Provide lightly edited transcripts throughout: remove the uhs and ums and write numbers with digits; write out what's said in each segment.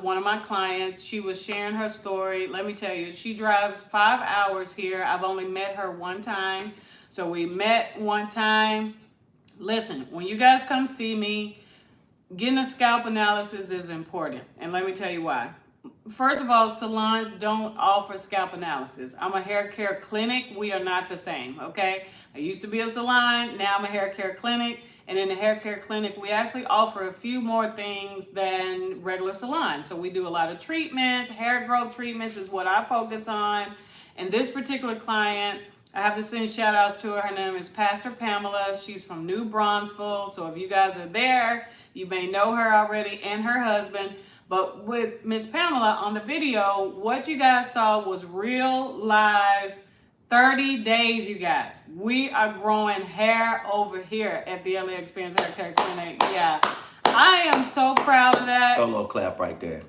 one of my clients. She was sharing her story. Let me tell you, she drives 5 hours here. I've only met her one time. So we met one time. Listen, when you guys come see me, getting a scalp analysis is important. And let me tell you why. First of all, salons don't offer scalp analysis. I'm a hair care clinic. We are not the same, okay? I used to be a salon. Now I'm a hair care clinic. And in the hair care clinic, we actually offer a few more things than regular salons. So we do a lot of treatments. Hair growth treatments is what I focus on. And this particular client, I have to send shout outs to her. Her name is Pastor Pamela. She's from New Braunfels. So if you guys are there, you may know her already and her husband. But with Miss Pamela on the video, what you guys saw was real live 30 days, you guys. We are growing hair over here at the LA Xperience Hair Care Clinic. Yeah, I am so proud of that. Solo clap right there.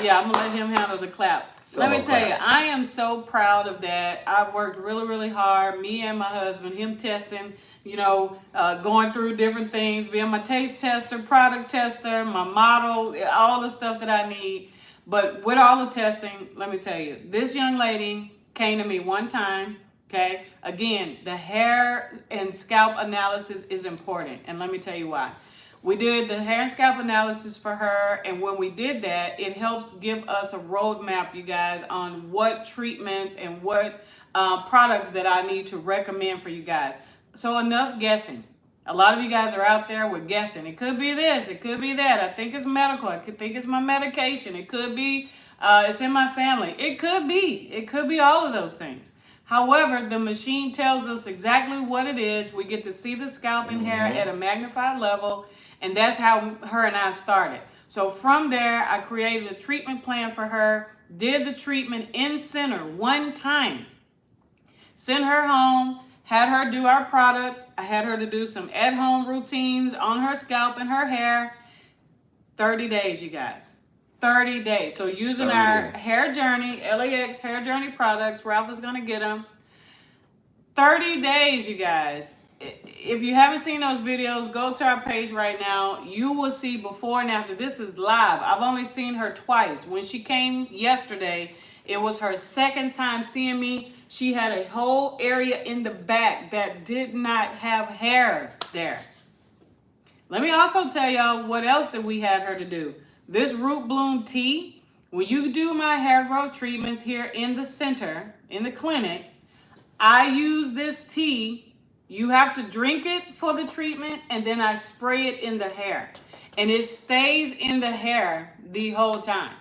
Yeah, I'm gonna let him handle the clap. Let me tell you, I am so proud of that. I've worked really, really hard. Me and my husband, him testing, going through different things, being my taste tester, product tester, my model, all the stuff that I need. But with all the testing, let me tell you, this young lady came to me one time, okay? Again, the hair and scalp analysis is important, and let me tell you why. We did the hair and scalp analysis for her, and when we did that, it helps give us a roadmap, you guys, on what treatments and what products that I need to recommend for you guys. So enough guessing. A lot of you guys are out there with guessing. It could be this, it could be that. I think it's medical. I could think it's my medication. It could be it's in my family. It could be all of those things. However, the machine tells us exactly what it is. We get to see the scalp and hair at a magnified level, and that's how her and I started. So from there, I created a treatment plan for her, did the treatment in center one time, sent her home, had her do our products. I had her to do some at-home routines on her scalp and her hair. 30 days, you guys. 30 days. So using our hair journey, LAX hair journey products, Ralph is going to get them. 30 days, you guys. If you haven't seen those videos, go to our page right now. You will see before and after. This is live. I've only seen her twice. When she came yesterday, it was her second time seeing me. She had a whole area in the back that did not have hair there. Let me also tell y'all what else that we had her to do. This root bloom tea, when you do my hair growth treatments here in the center, in the clinic, I use this tea. You have to drink it for the treatment, and then I spray it in the hair. And it stays in the hair the whole time.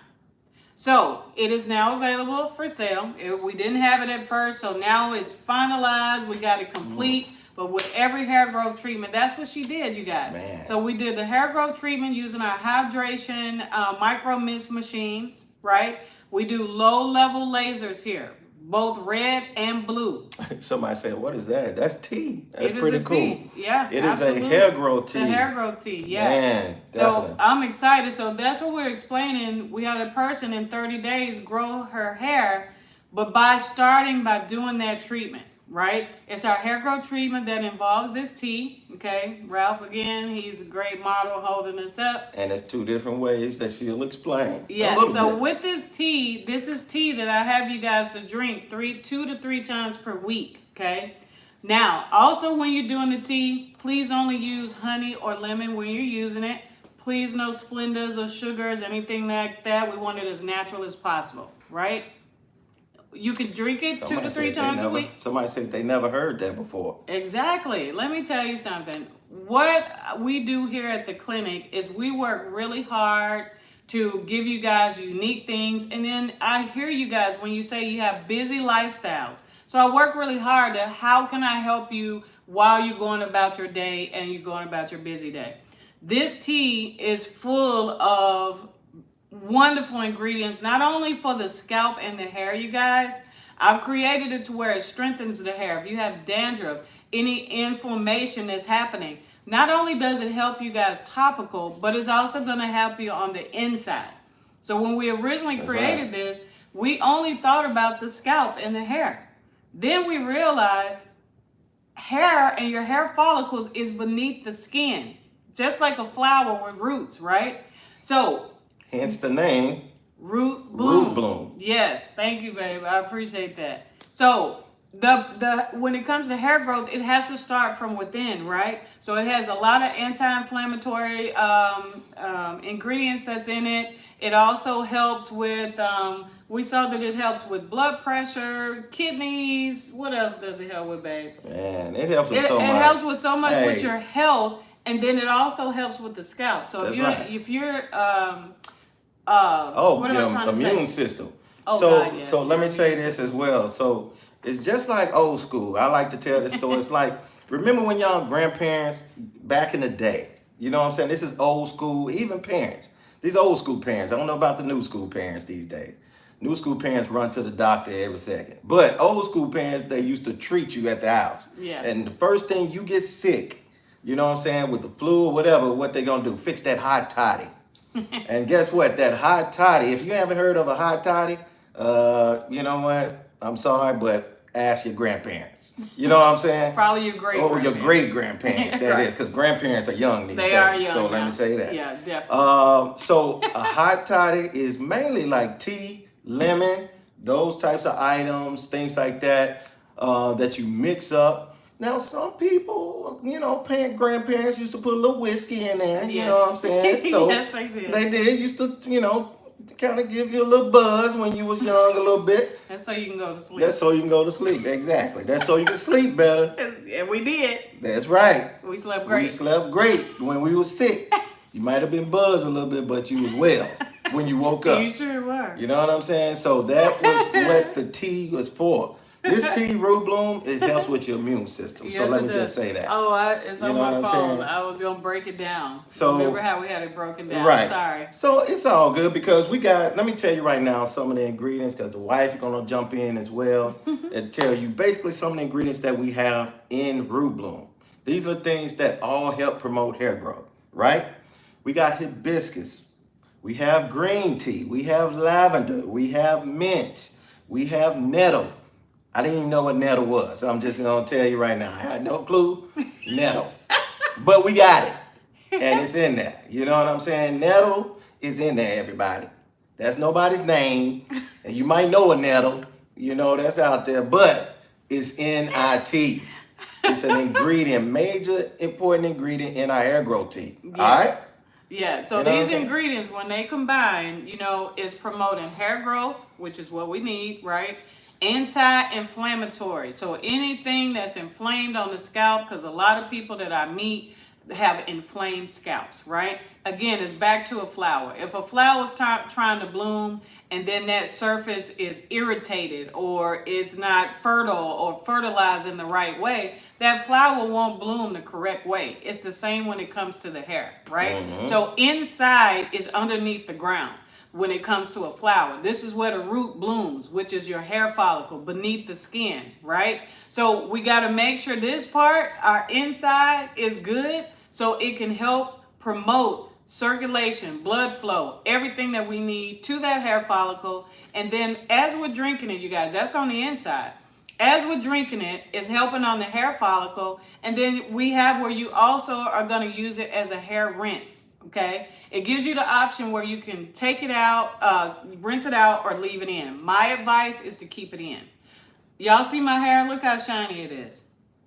So it is now available for sale. We didn't have it at first, so now it's finalized. We got it complete. But with every hair growth treatment, that's what she did, you guys. Man. So we did the hair growth treatment using our hydration micro mist machines, right? We do low-level lasers here, both red and blue. Somebody said, what is that? That's tea. That's pretty cool. Tea. Yeah, it absolutely. Is a hair growth tea. The hair growth tea, yeah. Man, so I'm excited. So that's what we're explaining. We had a person in 30 days grow her hair, but by doing that treatment. Right? It's our hair growth treatment that involves this tea. Okay, Ralph, again, he's a great model holding us up. And there's two different ways that she'll explain. Yeah, so with this tea, this is tea that I have you guys to drink 2 to 3 times per week. Okay, now also when you're doing the tea, please only use honey or lemon when you're using it. Please no Splendas or sugars, anything like that. We want it as natural as possible, right? You can drink it 2 to 3 times a week. Somebody said they never heard that before. Exactly. Let me tell you something. What we do here at the clinic is we work really hard to give you guys unique things. And then I hear you guys when you say you have busy lifestyles. So I work really hard to how can I help you while you're going about your day and you're going about your busy day. This tea is full of wonderful ingredients, not only for the scalp and the hair, you guys. I've created it to where it strengthens the hair. If you have dandruff, any inflammation that's happening, not only does it help you guys topical, but it's also going to help you on the inside. So when we originally created this, we only thought about the scalp and the hair. Then we realized hair and your hair follicles is beneath the skin, just like a flower with roots, right? So hence the name Root Bloom. Root Bloom. Yes, thank you, babe. I appreciate that. So the when it comes to hair growth, it has to start from within, right? So it has a lot of anti-inflammatory ingredients that's in it. It also helps with. We saw that it helps with blood pressure, kidneys. What else does it help with, babe? Man, it helps with It so much. It helps with so much Hey. with your health, and then it also helps with the scalp. So That's if you're right. if you're Oh, what am I your trying to immune say? system. Oh, So, God, yes, so let your me say immune this system. as well. So it's just like old school. I like to tell this story. It's like, remember when y'all grandparents back in the day? You know what I'm saying? This is old school, even parents. These old school parents. I don't know about the new school parents these days. New school parents run to the doctor every second. But old school parents, they used to treat you at the house. Yeah. And the first thing you get sick, you know what I'm saying, with the flu or whatever, what they gonna do? Fix that hot toddy. And guess what? That hot toddy, if you haven't heard of a hot toddy, you know what? I'm sorry, but ask your grandparents. You know what I'm saying? Probably your great Or your grandparents. great grandparents, that Right. is, because grandparents are young these They days. are young so let now. me say that. Yeah, definitely. So a hot toddy is mainly like tea, lemon, those types of items, things like that, that you mix up. Now, some people, you know, grandparents used to put a little whiskey in there, you know what I'm saying? So Yes, they did. they did, used to, you know, kind of give you a little buzz when you was young a little bit. That's so you can go to sleep. That's so you can go to sleep, exactly. That's so you can sleep better. And we did. That's right. We slept great. We slept great when we was sick. You might have been buzzed a little bit, but you was well when you woke up. You sure were. You know what I'm saying? So that was what the tea was for. This tea, Root Bloom, it helps with your immune system. So Yes, let it me does. just say that. Oh, it's You on know my what I'm phone. saying? I was gonna break it down. So- Remember how we had it broken down? Right. Sorry. So it's all good because we got, let me tell you right now some of the ingredients because the wife is going to jump in as well and tell you basically some of the ingredients that we have in Root Bloom. These are things that all help promote hair growth, right? We got hibiscus. We have green tea. We have lavender. We have mint. We have nettle. I didn't even know what nettle was. I'm just going to tell you right now. I had no clue. Nettle. But we got it. And it's in there. You know what I'm saying? Nettle is in there, everybody. That's nobody's name. And you might know a nettle. You know, that's out there. But it's N-I-T. It's an ingredient, major important ingredient in our hair growth tea. Yes. All right? Yeah, so You know what these I'm saying? ingredients, when they combine, you know, is promoting hair growth, which is what we need, right? Anti-inflammatory. So anything that's inflamed on the scalp, because a lot of people that I meet have inflamed scalps, right? Again, it's back to a flower. If a flower is trying to bloom and then that surface is irritated or it's not fertile or fertilized in the right way, that flower won't bloom the correct way. It's the same when it comes to the hair, right? So inside is underneath the ground. When it comes to a flower, this is where the root blooms, which is your hair follicle beneath the skin, right? So we got to make sure this part, our inside, is good so it can help promote circulation, blood flow, everything that we need to that hair follicle. And then as we're drinking it, you guys, that's on the inside. As we're drinking it, it's helping on the hair follicle. And then we have where you also are going to use it as a hair rinse. Okay, it gives you the option where you can take it out, rinse it out, or leave it in. My advice is to keep it in. Y'all see my hair? Look how shiny it is.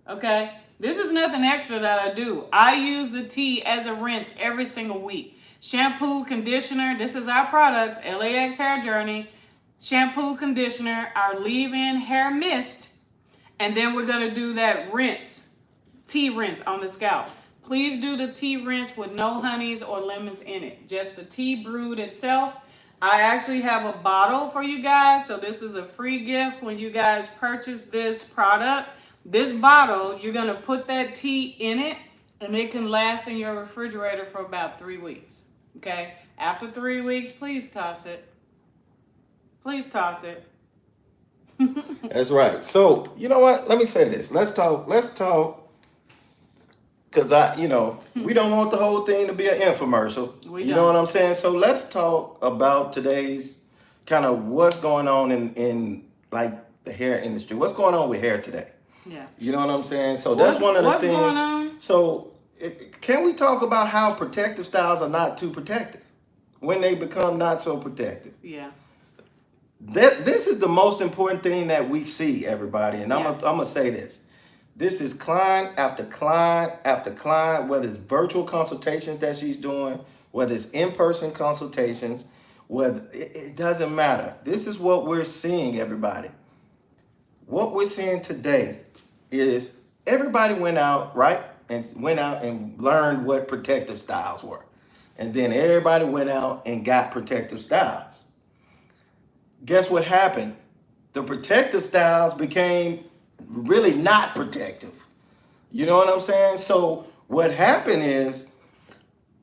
Okay, this is nothing extra that I do. I use the tea as a rinse every single week. Shampoo, conditioner, this is our products, LAX Hair Journey. Shampoo, conditioner, our leave-in hair mist, and then we're going to do that rinse, tea rinse on the scalp. Please do the tea rinse with no honeys or lemons in it. Just the tea brewed itself. I actually have a bottle for you guys. So this is a free gift when you guys purchase this product. This bottle, you're going to put that tea in it and it can last in your refrigerator for about 3 weeks. Okay? After 3 weeks, please toss it. Please toss it. That's right. So, you know what? Let me say this. Let's talk. Because we don't want the whole thing to be an infomercial. You know what I'm saying? So let's talk about today's kind of what's going on in like the hair industry. What's going on with hair today? Yeah. You know what I'm saying? So that's one of the what's things. Going on? So can we talk about how protective styles are not too protective? when they become not so protective. Yeah. This is the most important thing that we see, everybody. And I'm gonna say this. This is client after client after client, whether it's virtual consultations that she's doing, whether it's in-person consultations, whether it doesn't matter. This is what we're seeing, everybody. What we're seeing today is everybody went out, right? And went out and learned what protective styles were. And then everybody went out and got protective styles. Guess what happened? The protective styles became really not protective. You know what I'm saying? So what happened is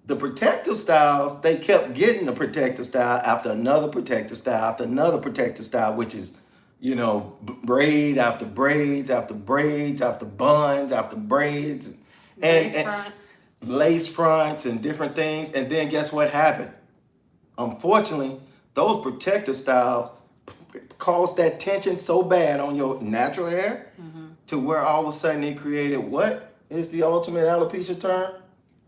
the protective styles, they kept getting the protective style after another protective style after another protective style, which is, you know, braid after braids after braids after buns after braids and lace fronts and different things. And then guess what happened? Unfortunately, those protective styles caused that tension so bad on your natural hair to where all of a sudden it created what is the ultimate alopecia term?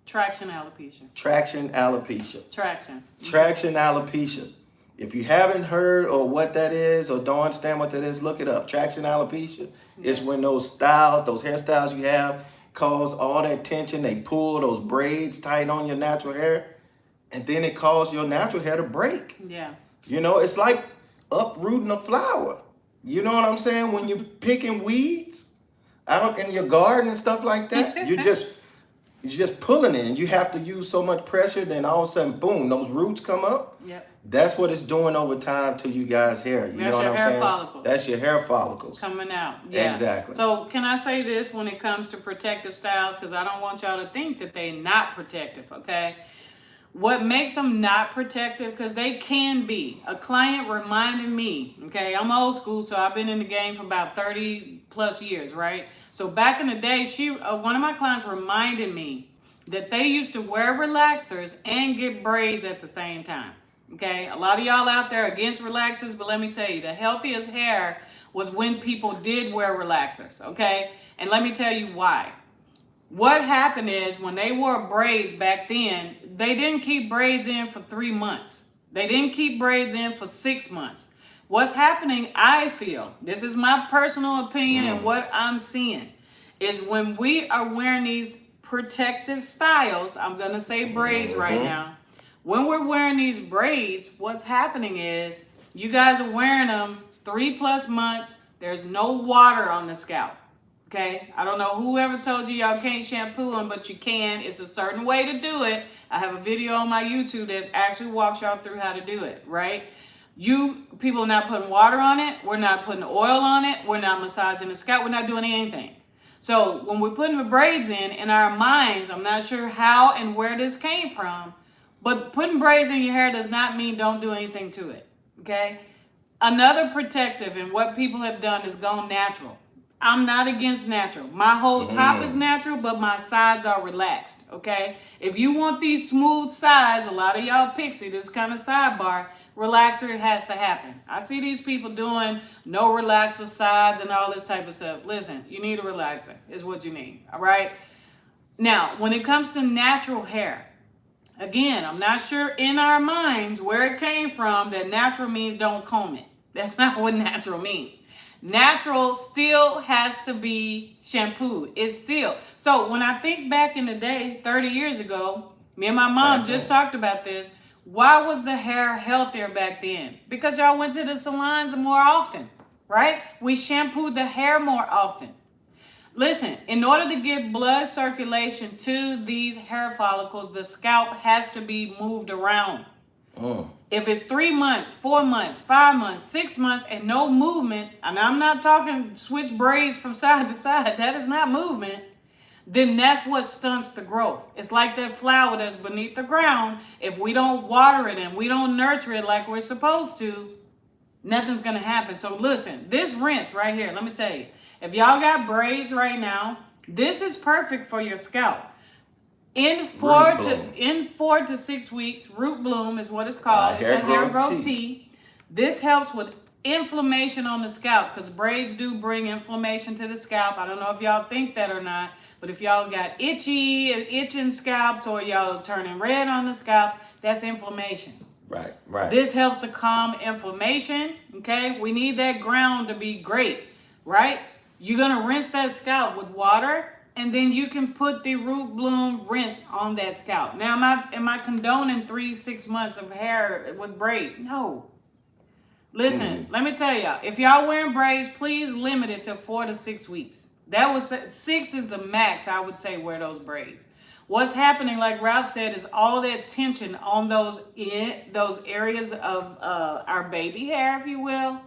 Traction alopecia. Traction alopecia. Traction. Traction alopecia. If you haven't heard or what that is or don't understand what that is, look it up. Traction alopecia is when those styles, those hairstyles you have cause all that tension. They pull those braids tight on your natural hair and then it causes your natural hair to break. Yeah. You know, it's like uprooting a flower. You know what I'm saying? When you're picking weeds out in your garden and stuff like that, you're just pulling it and you have to use so much pressure, then all of a sudden, boom, those roots come up. Yep. That's what it's doing over time to you guys' hair. You know what I'm saying? Follicles. That's your hair follicles. Coming out. Yeah. Exactly. So can I say this when it comes to protective styles? Because I don't want y'all to think that they're not protective, okay? What makes them not protective, because they can be. A client reminded me, okay, I'm old school, so I've been in the game for about 30 plus years, right? So back in the day, one of my clients reminded me that they used to wear relaxers and get braids at the same time, okay? A lot of y'all out there are against relaxers, but let me tell you, the healthiest hair was when people did wear relaxers, okay? And let me tell you why. What happened is when they wore braids back then, they didn't keep braids in for 3 months. They didn't keep braids in for 6 months. What's happening, I feel, this is my personal opinion and what I'm seeing, is when we are wearing these protective styles, I'm going to say braids right now. When we're wearing these braids, what's happening is you guys are wearing them 3+ months. There's no water on the scalp. Okay, I don't know whoever told you y'all can't shampoo them, but you can. It's a certain way to do it. I have a video on my YouTube that actually walks y'all through how to do it, right? You people are not putting water on it. We're not putting oil on it. We're not massaging the scalp. We're not doing anything. So when we're putting the braids in our minds, I'm not sure how and where this came from, but putting braids in your hair does not mean don't do anything to it, okay? Another protective and what people have done is gone natural. I'm not against natural. My whole top is natural, but my sides are relaxed, okay? If you want these smooth sides, a lot of y'all pixie, this kind of sidebar, relaxer has to happen. I see these people doing no relaxer sides and all this type of stuff. Listen, you need a relaxer is what you need, all right? Now, when it comes to natural hair, again, I'm not sure in our minds where it came from that natural means don't comb it. That's not what natural means. Natural still has to be shampooed. It's still. So when I think back in the day, 30 years ago, me and my mom just talked about this. Why was the hair healthier back then? Because y'all went to the salons more often, right? We shampooed the hair more often. Listen, in order to get blood circulation to these hair follicles, the scalp has to be moved around. If it's 3 months, 4 months, 5 months, 6 months, and no movement, and I'm not talking switch braids from side to side, that is not movement, then that's what stunts the growth. It's like that flower that's beneath the ground. If we don't water it and we don't nurture it like we're supposed to, nothing's going to happen. So listen, this rinse right here, let me tell you, if y'all got braids right now, this is perfect for your scalp. In 4 to 6 weeks, root bloom is what it's called. It's a hair growth tea. This helps with inflammation on the scalp, because braids do bring inflammation to the scalp. I don't know if y'all think that or not, but if y'all got itching scalps, or y'all turning red on the scalps, that's inflammation. Right, right. This helps to calm inflammation, okay? We need that ground to be great, right? You're gonna rinse that scalp with water, and then you can put the root bloom rinse on that scalp. Now, am I condoning 3-6 months of hair with braids? No. Listen, let me tell y'all, if y'all wearing braids, please limit it to 4 to 6 weeks. 6 is the max, I would say, wear those braids. What's happening, like Ralph said, is all that tension on those areas of our baby hair, if you will,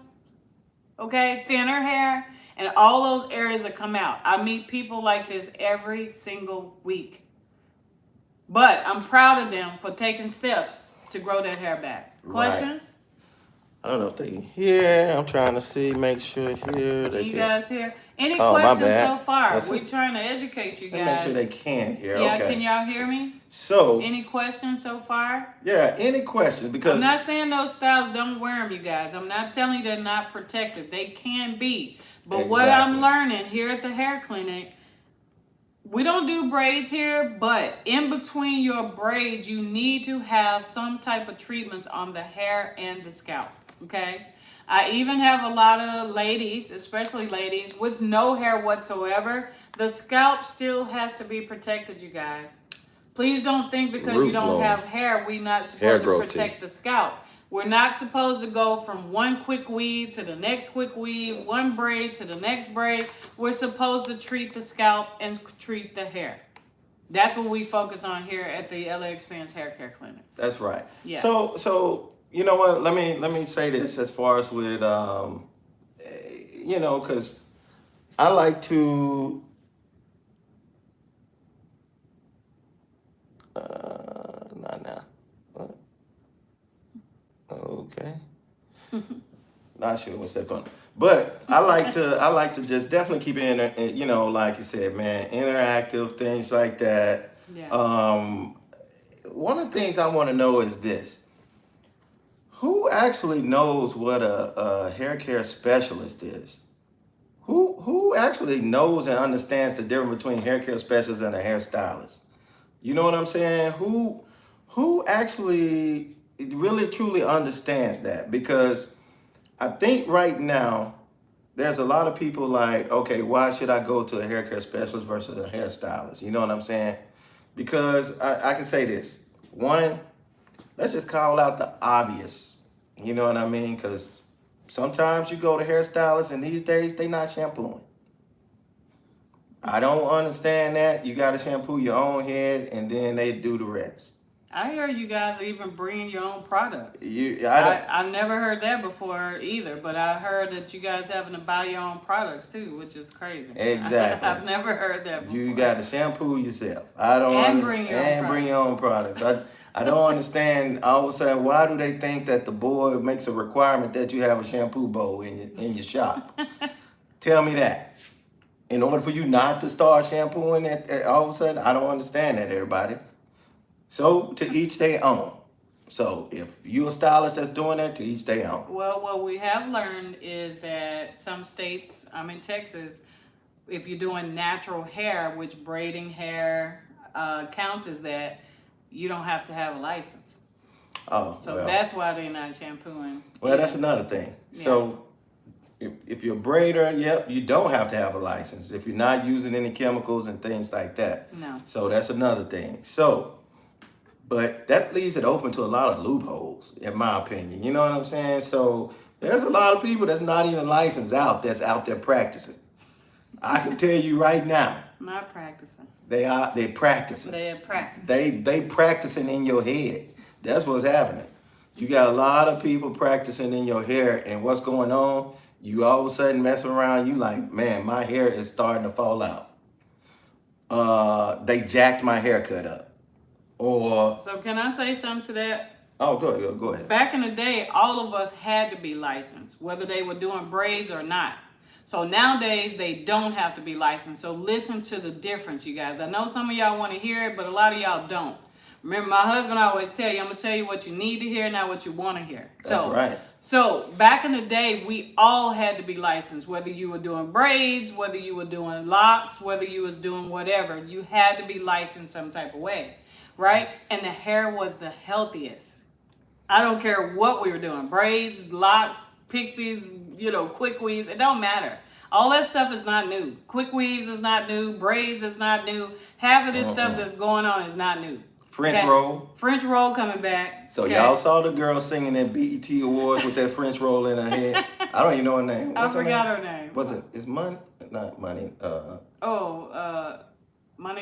okay, thinner hair, and all those areas that come out. I meet people like this every single week. But I'm proud of them for taking steps to grow that hair back. Questions? Right. I don't know if they can hear. I'm trying to see, make sure here. Can you guys hear? Any Oh, my questions bad. so far? That's We're it. trying to educate you Let me guys. make sure they can hear. Yeah, Okay. can y'all hear me? So, Any questions so far? yeah, any questions? Because I'm not saying those styles don't wear them, you guys. I'm not telling you they're not protective. They can be. But what I'm learning here at the hair clinic, we don't do braids here, but in between your braids, you need to have some type of treatments on the hair and the scalp, okay? I even have a lot of ladies, especially ladies, with no hair whatsoever. The scalp still has to be protected, you guys. Please don't think because you don't have hair, we're not supposed to protect the scalp. We're not supposed to go from one quick weave to the next quick weave, one braid to the next braid. We're supposed to treat the scalp and treat the hair. That's what we focus on here at the LA Xperience Hair Care Clinic. That's right. Yeah. So you know what? Let me say this as far as with because I like to not now. What? Okay. Not sure what's that going. But I like to just definitely keep it in, like you said, man, interactive things like that. Yeah. One of the things I want to know is this. Who actually knows what a hair care specialist is? Who actually knows and understands the difference between hair care specialist and a hairstylist? You know what I'm saying? Who actually really truly understands that? Because I think right now there's a lot of people like, okay, why should I go to a hair care specialist versus a hairstylist? You know what I'm saying? Because I can say this. One, let's just call out the obvious. You know what I mean? Because sometimes you go to hairstylists and these days they not shampooing. I don't understand that. You got to shampoo your own head and then they do the rest. I hear you guys are even bringing your own products. I've never heard that before either, but I heard that you guys having to buy your own products too, which is crazy. Exactly. I've never heard that before. You got to shampoo yourself. I don't bring your own products. I don't understand all of a sudden why do they think that the board makes a requirement that you have a shampoo bowl in your shop? Tell me that. In order for you not to start shampooing it, all of a sudden, I don't understand that, everybody. So to each their own. So if you're a stylist that's doing that, to each their own. Well, what we have learned is that some states, I'm in Texas, if you're doing natural hair, which braiding hair counts as that, you don't have to have a license. Oh, so that's why they're not shampooing. Well, that's another thing. Yeah. So if you're a braider, yep, you don't have to have a license if you're not using any chemicals and things like that. No. So that's another thing. So, but that leaves it open to a lot of loopholes, in my opinion. You know what I'm saying? So there's a lot of people that's not even licensed that's out there practicing. I can tell you right now. Not practicing. They practicing. They practicing in your head. That's what's happening. You got a lot of people practicing in your hair, and what's going on? You all of a sudden messing around, you like, man, my hair is starting to fall out. They jacked my haircut up. Or so can I say something to that? Oh, go ahead. Back in the day, all of us had to be licensed, whether they were doing braids or not. So nowadays, they don't have to be licensed. So listen to the difference, you guys. I know some of y'all want to hear it, but a lot of y'all don't. Remember, my husband always tell you, I'm gonna tell you what you need to hear, not what you want to hear. That's right. So back in the day, we all had to be licensed, whether you were doing braids, whether you were doing locks, whether you was doing whatever, you had to be licensed some type of way, right? And the hair was the healthiest. I don't care what we were doing, braids, locks, pixies, quick weaves, it don't matter. All that stuff is not new. Quick weaves is not new, braids is not new. Half of this stuff that's going on is not new. French roll. French roll coming back. So y'all saw the girl singing at BET Awards with that French roll in her head. I don't even know her name. I forgot her name. Was it? It's Money? Not Money. Money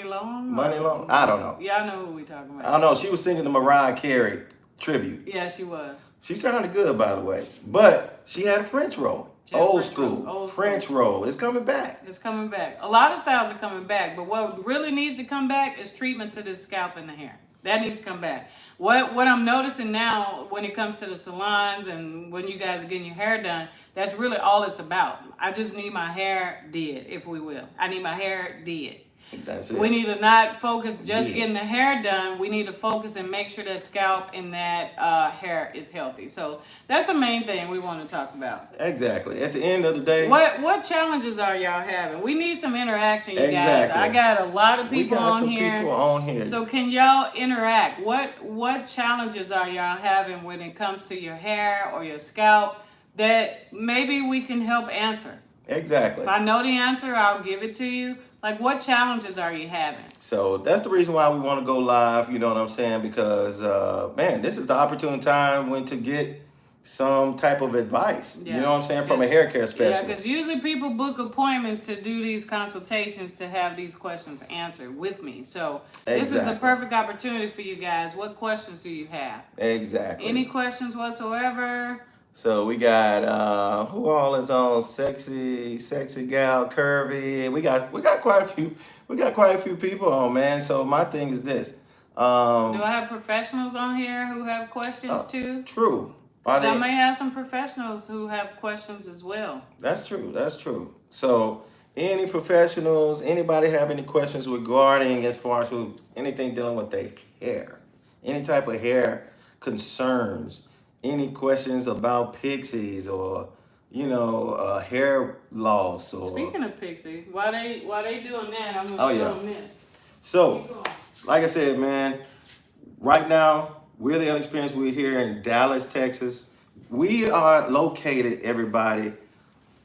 Long? Money Long? I don't know. Yeah, I know who we talking about. I don't know. She was singing the Mariah Carey tribute. Yeah, she was. She sounded good, by the way. But she had a French roll. Old school. French roll. It's coming back. It's coming back. A lot of styles are coming back, but what really needs to come back is treatment to the scalp and the hair. That needs to come back. What I'm noticing now when it comes to the salons and when you guys are getting your hair done, that's really all it's about. I just need my hair did, if we will. I need my hair did. That's it. We need to not focus just getting the hair done. We need to focus and make sure that scalp and that hair is healthy. So that's the main thing we want to talk about. Exactly. At the end of the day, what challenges are y'all having? We need some interaction, you guys. I got a lot of people on here. People on here. So can y'all interact? What challenges are y'all having when it comes to your hair or your scalp that maybe we can help answer? Exactly. If I know the answer, I'll give it to you. Like, what challenges are you having? So that's the reason why we want to go live, you know what I'm saying? Because, man, this is the opportune time when to get some type of advice, you know what I'm saying, from a hair care specialist. Yeah, because usually people book appointments to do these consultations to have these questions answered with me. So this is a perfect opportunity for you guys. What questions do you have? Exactly. Any questions whatsoever? So we got who all is on sexy gal curvy. We got quite a few people on, man. So my thing is this. Do I have professionals on here who have questions too? True. I may have some professionals who have questions as well. That's true. So any professionals, anybody have any questions regarding as far as anything dealing with their hair, any type of hair concerns, any questions about pixies or hair loss or. Speaking of pixie, why they doing that? I'm gonna show them this. So, like I said, man, right now we're the Xperience. We're here in Dallas, Texas. We are located, everybody,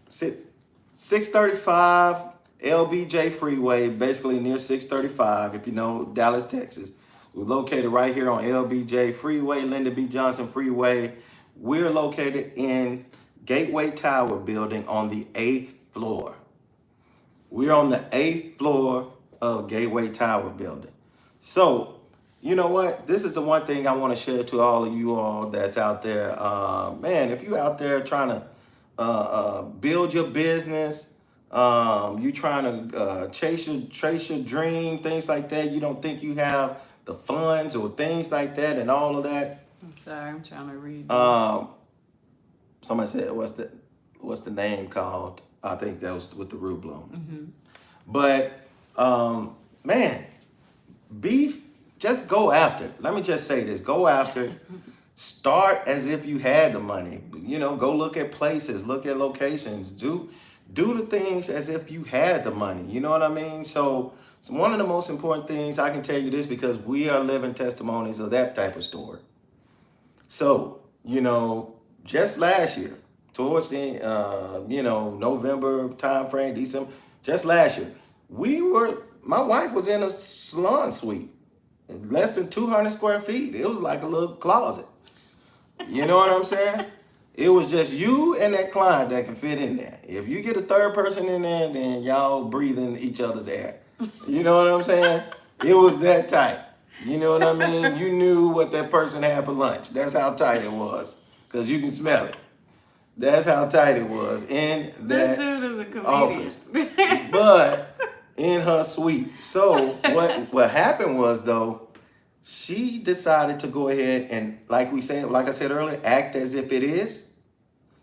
635 LBJ Freeway, basically near 635. If you know Dallas, Texas. We're located right here on LBJ Freeway, Lyndon B. Johnson Freeway. We're located in Gateway Tower building on the 8th floor. We're on the 8th floor of Gateway Tower building. So, you know what? This is the one thing I want to share to all of you all that's out there. Man, if you're out there trying to build your business, you trying to chase your dream, things like that, you don't think you have the funds or things like that and all of that. I'm sorry, I'm trying to read. Somebody said, what's the name called? I think that was with the root bloom. Mm-hmm. But man, just go after. Let me just say this: go after. Start as if you had the money. Go look at places, look at locations. Do the things as if you had the money. You know what I mean? So one of the most important things, I can tell you this because we are living testimonies of that type of story. So, just last year, towards the, November time frame, December, just last year, my wife was in a salon suite, less than 200 square feet. It was like a little closet. You know what I'm saying? It was just you and that client that can fit in there. If you get a third person in there, then y'all breathing each other's air. You know what I'm saying? It was that tight. You know what I mean? You knew what that person had for lunch. That's how tight it was. Because you can smell it. That's how tight it was in that this dude is a comedian. Office. But in her suite. So what happened was, though, she decided to go ahead and, like I said earlier, act as if it is.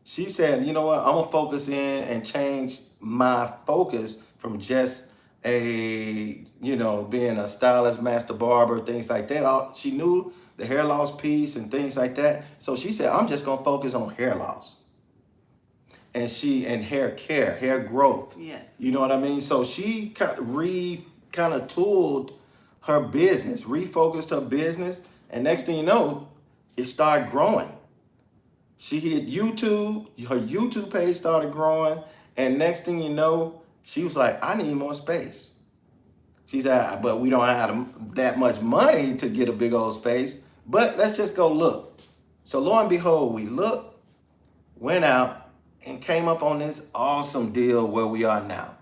She said, you know what, I'm going to focus in and change my focus from just being a stylist, master barber, things like that. She knew the hair loss piece and things like that. So she said, I'm just gonna focus on hair loss and hair care, hair growth. Yes. You know what I mean? So she kind of tooled her business, refocused her business, and next thing you know, it started growing. She hit YouTube, her YouTube page started growing, and next thing you know, she was like, I need more space. She said, but we don't have that much money to get a big old space, but let's just go look. So lo and behold, we looked, went out, and came up on this awesome deal where we are now.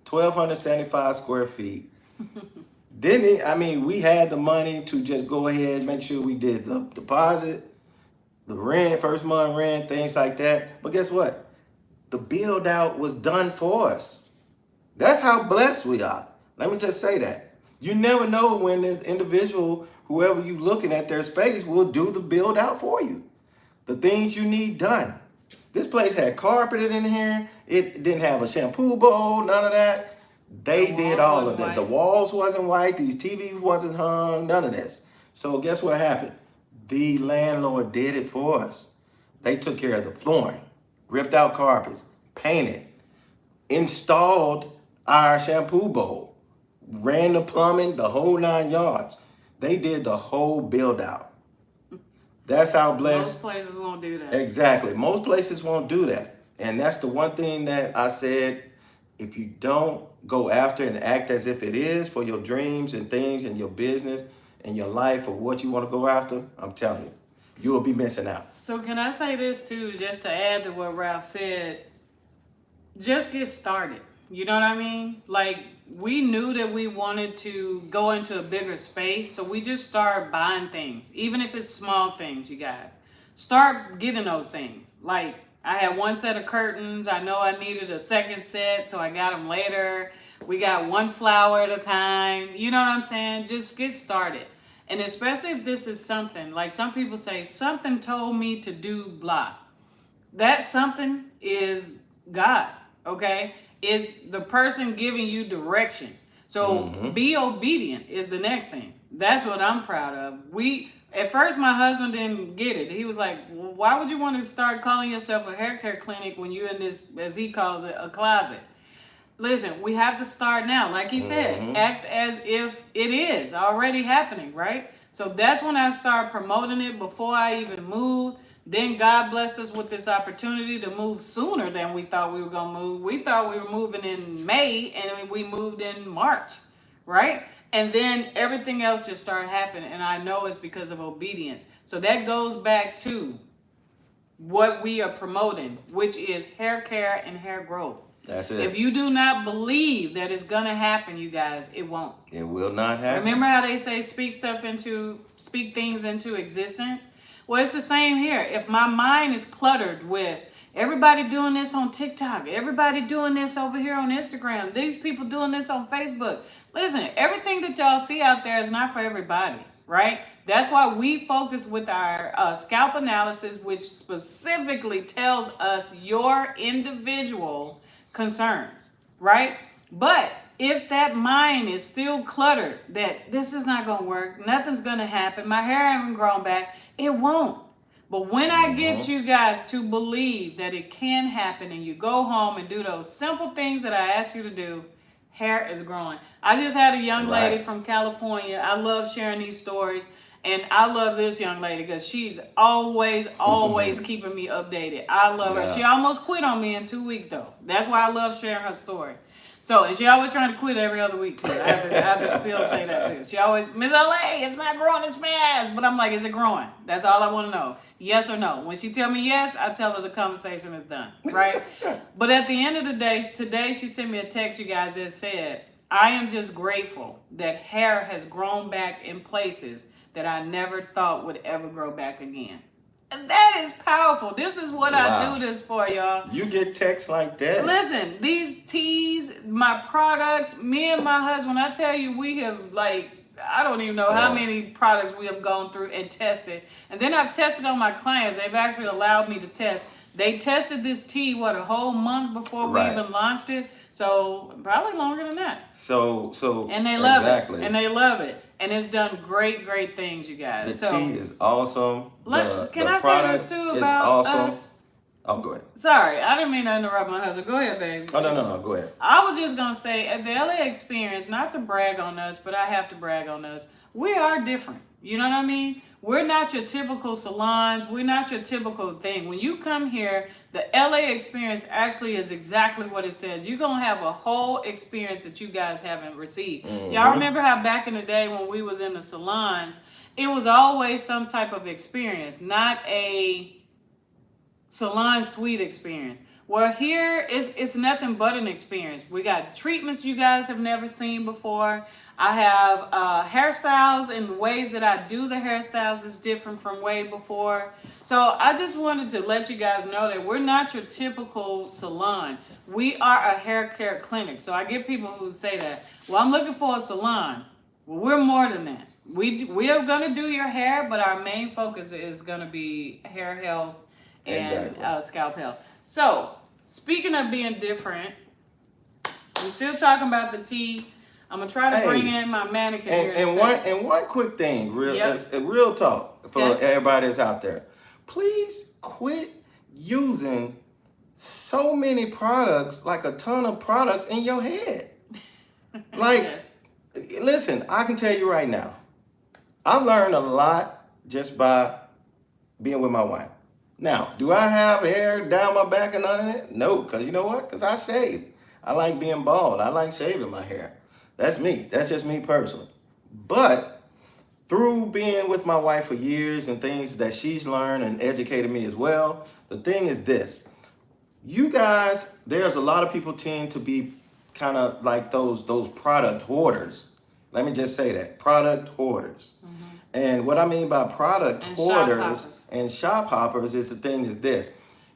1,275 square feet. We had the money to just go ahead and make sure we did the deposit, the rent, first month rent, things like that. But guess what? The build out was done for us. That's how blessed we are. Let me just say that. You never know when the individual, whoever you looking at their space, will do the build out for you. The things you need done. This place had carpeted in here. It didn't have a shampoo bowl, none of that. They did all of that. The walls wasn't white. These TVs wasn't hung, none of this. So guess what happened? The landlord did it for us. They took care of the flooring, ripped out carpets, painted, installed our shampoo bowl, ran the plumbing, the whole 9 yards. They did the whole build out. That's how blessed. Most places won't do that. Exactly. Most places won't do that. And that's the one thing that I said, if you don't go after and act as if it is for your dreams and things and your business and your life or what you want to go after, I'm telling you, you will be missing out. So can I say this too, just to add to what Ralph said, just get started. You know what I mean? Like, we knew that we wanted to go into a bigger space, so we just started buying things, even if it's small things, you guys. Start getting those things. Like, I had one set of curtains. I know I needed a second set, so I got them later. We got one flower at a time. You know what I'm saying? Just get started. And especially if this is something, like some people say, something told me to do blah. That something is God, okay? It's the person giving you direction. So be obedient is the next thing. That's what I'm proud of. At first, my husband didn't get it. He was like, well, why would you want to start calling yourself a hair care clinic when you're in this, as he calls it, a closet? Listen, we have to start now. Like he said, act as if it is already happening, right? So that's when I started promoting it before I even moved. Then God blessed us with this opportunity to move sooner than we thought we were going to move. We thought we were moving in May, and we moved in March, right? And then everything else just started happening, and I know it's because of obedience. So that goes back to what we are promoting, which is hair care and hair growth. That's it. If you do not believe that it's going to happen, you guys, it won't. It will not happen. Remember how they say speak things into existence? Well, it's the same here. If my mind is cluttered with everybody doing this on TikTok, everybody doing this over here on Instagram, these people doing this on Facebook. Listen, everything that y'all see out there is not for everybody, right? That's why we focus with our scalp analysis, which specifically tells us your individual concerns, right? But if that mind is still cluttered, that this is not going to work, nothing's going to happen, my hair hasn't grown back, it won't. But when I get you guys to believe that it can happen and you go home and do those simple things that I asked you to do, hair is growing. I just had a young lady from California. I love sharing these stories. And I love this young lady because she's always keeping me updated. I love her. She almost quit on me in 2 weeks, though. That's why I love sharing her story. So, and she always trying to quit every other week, too. I have to still say that, too. She always, Miss LA, it's not growing as fast. But I'm like, is it growing? That's all I want to know. Yes or no. When she tell me yes, I tell her the conversation is done, right? But at the end of the day, today she sent me a text, you guys, that said, I am just grateful that hair has grown back in places that I never thought would ever grow back again. And that is powerful. This is what I do this for, y'all. You get texts like that. Listen, these teas, my products, me and my husband, I tell you, we have I don't even know how many products we have gone through and tested. And then I've tested on my clients. They've actually allowed me to test. They tested this tea, a whole month before we even launched it. So probably longer than that. So And they love exactly. it. And they love it. And it's done great things, you guys. The tea is awesome. Can the I say this too is about awesome. us? Oh, go ahead. Sorry, I didn't mean to interrupt my husband. Go ahead, baby. Oh, no, go ahead. I was just going to say, at the LA Experience, not to brag on us, but I have to brag on us, we are different. You know what I mean? We're not your typical salons. We're not your typical thing. When you come here, the LA Experience actually is exactly what it says. You're going to have a whole experience that you guys haven't received. Mm-hmm. Y'all remember how back in the day when we was in the salons, it was always some type of experience, not a salon suite experience. Well, here it's nothing but an experience. We got treatments you guys have never seen before. I have hairstyles, and the ways that I do the hairstyles is different from way before. So I just wanted to let you guys know that we're not your typical salon. We are a hair care clinic. So I get people who say that, well, I'm looking for a salon. Well, we're more than that. We are going to do your hair, but our main focus is going to be hair health and scalp health. So, speaking of being different, we're still talking about the tea. I'm gonna try to bring in my mannequin here. And one quick thing, real talk for everybody that's out there. Please quit using so many products, like a ton of products in your head. Like, listen, I can tell you right now, I've learned a lot just by being with my wife. Now, do I have hair down my back and on it? No, because you know what? Because I shave. I like being bald. I like shaving my hair. That's me. That's just me personally. But through being with my wife for years and things that she's learned and educated me as well, the thing is this. You guys, there's a lot of people tend to be kind of like those product hoarders. Let me just say that. Product hoarders. Mm-hmm. And what I mean by product hoarders and shop hoppers is the thing is this.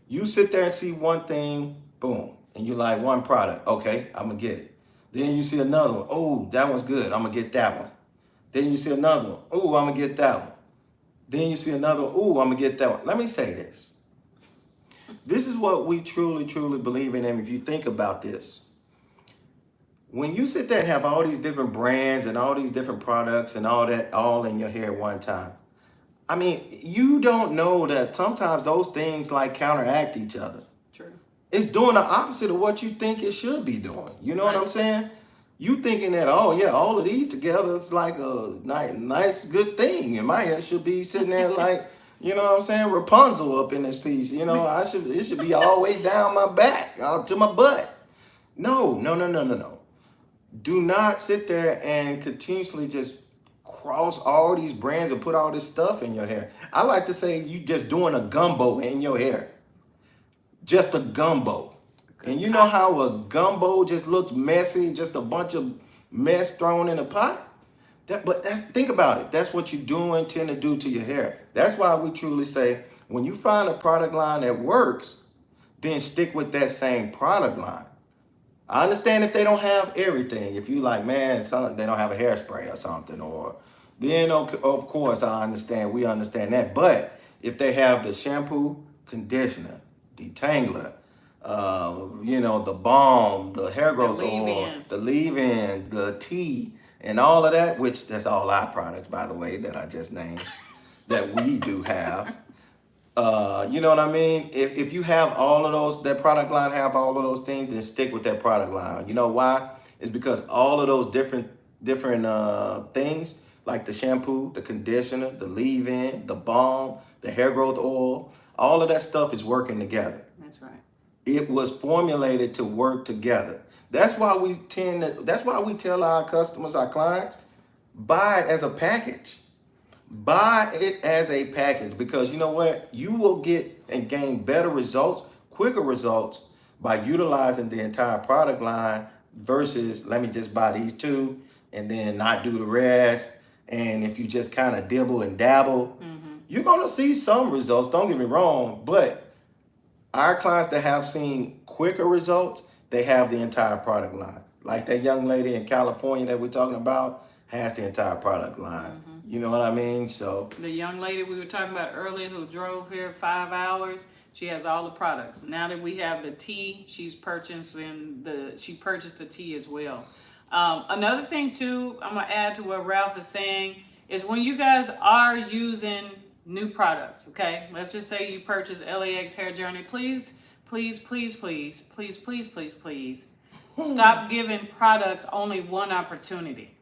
You sit there and see one thing, boom, and you like one product. Okay, I'm going to get it. Then you see another one. Oh, that one's good. I'm going to get that one. Then you see another one. Oh, I'm going to get that one. Then you see another one. Oh, I'm going to get that one. Let me say this. This is what we truly believe in. And if you think about this, when you sit there and have all these different brands and all these different products and all that all in your hair at one time, I mean, you don't know that sometimes those things like counteract each other. True. It's doing the opposite of what you think it should be doing. You know what I'm saying? You thinking that, oh yeah, all of these together is like a nice good thing. And my hair should be sitting there like, you know what I'm saying, Rapunzel up in this piece. You know, it should be all the way down my back, out to my butt. No. Do not sit there and continuously just cross all these brands and put all this stuff in your hair. I like to say you just doing a gumbo in your hair. Just a gumbo. And you know how a gumbo just looks messy, just a bunch of mess thrown in a pot? Think about it. That's what you tend to do to your hair. That's why we truly say, when you find a product line that works, then stick with that same product line. I understand if they don't have everything. If you like, man, they don't have a hairspray or something, or then of course I understand. We understand that. But if they have the shampoo, conditioner, detangler, the balm, the hair growth oil, the leave-in, the tea, and all of that, which that's all our products, by the way, that I just named, that we do have. You know what I mean? If you have all of those, that product line have all of those things, then stick with that product line. You know why? It's because all of those different things, like the shampoo, the conditioner, the leave-in, the balm, the hair growth oil, all of that stuff is working together. That's right. It was formulated to work together. That's why we tell our customers, our clients, buy it as a package. Buy it as a package, because you know what? You will get and gain better results, quicker results by utilizing the entire product line versus let me just buy these two and then not do the rest. And if you just kind of dibble and dabble, you're going to see some results. Don't get me wrong, but our clients that have seen quicker results, they have the entire product line. Like that young lady in California that we're talking about has the entire product line. You know what I mean? So the young lady we were talking about earlier who drove here 5 hours, She has all the products. Now that we have the tea, she purchased the tea as well. Another thing too, I'm gonna add to what Ralph is saying is when you guys are using new products, okay? Let's just say you purchase LAX Hair Journey. Please, please, please, please, please, please, please, please, stop giving products only one opportunity.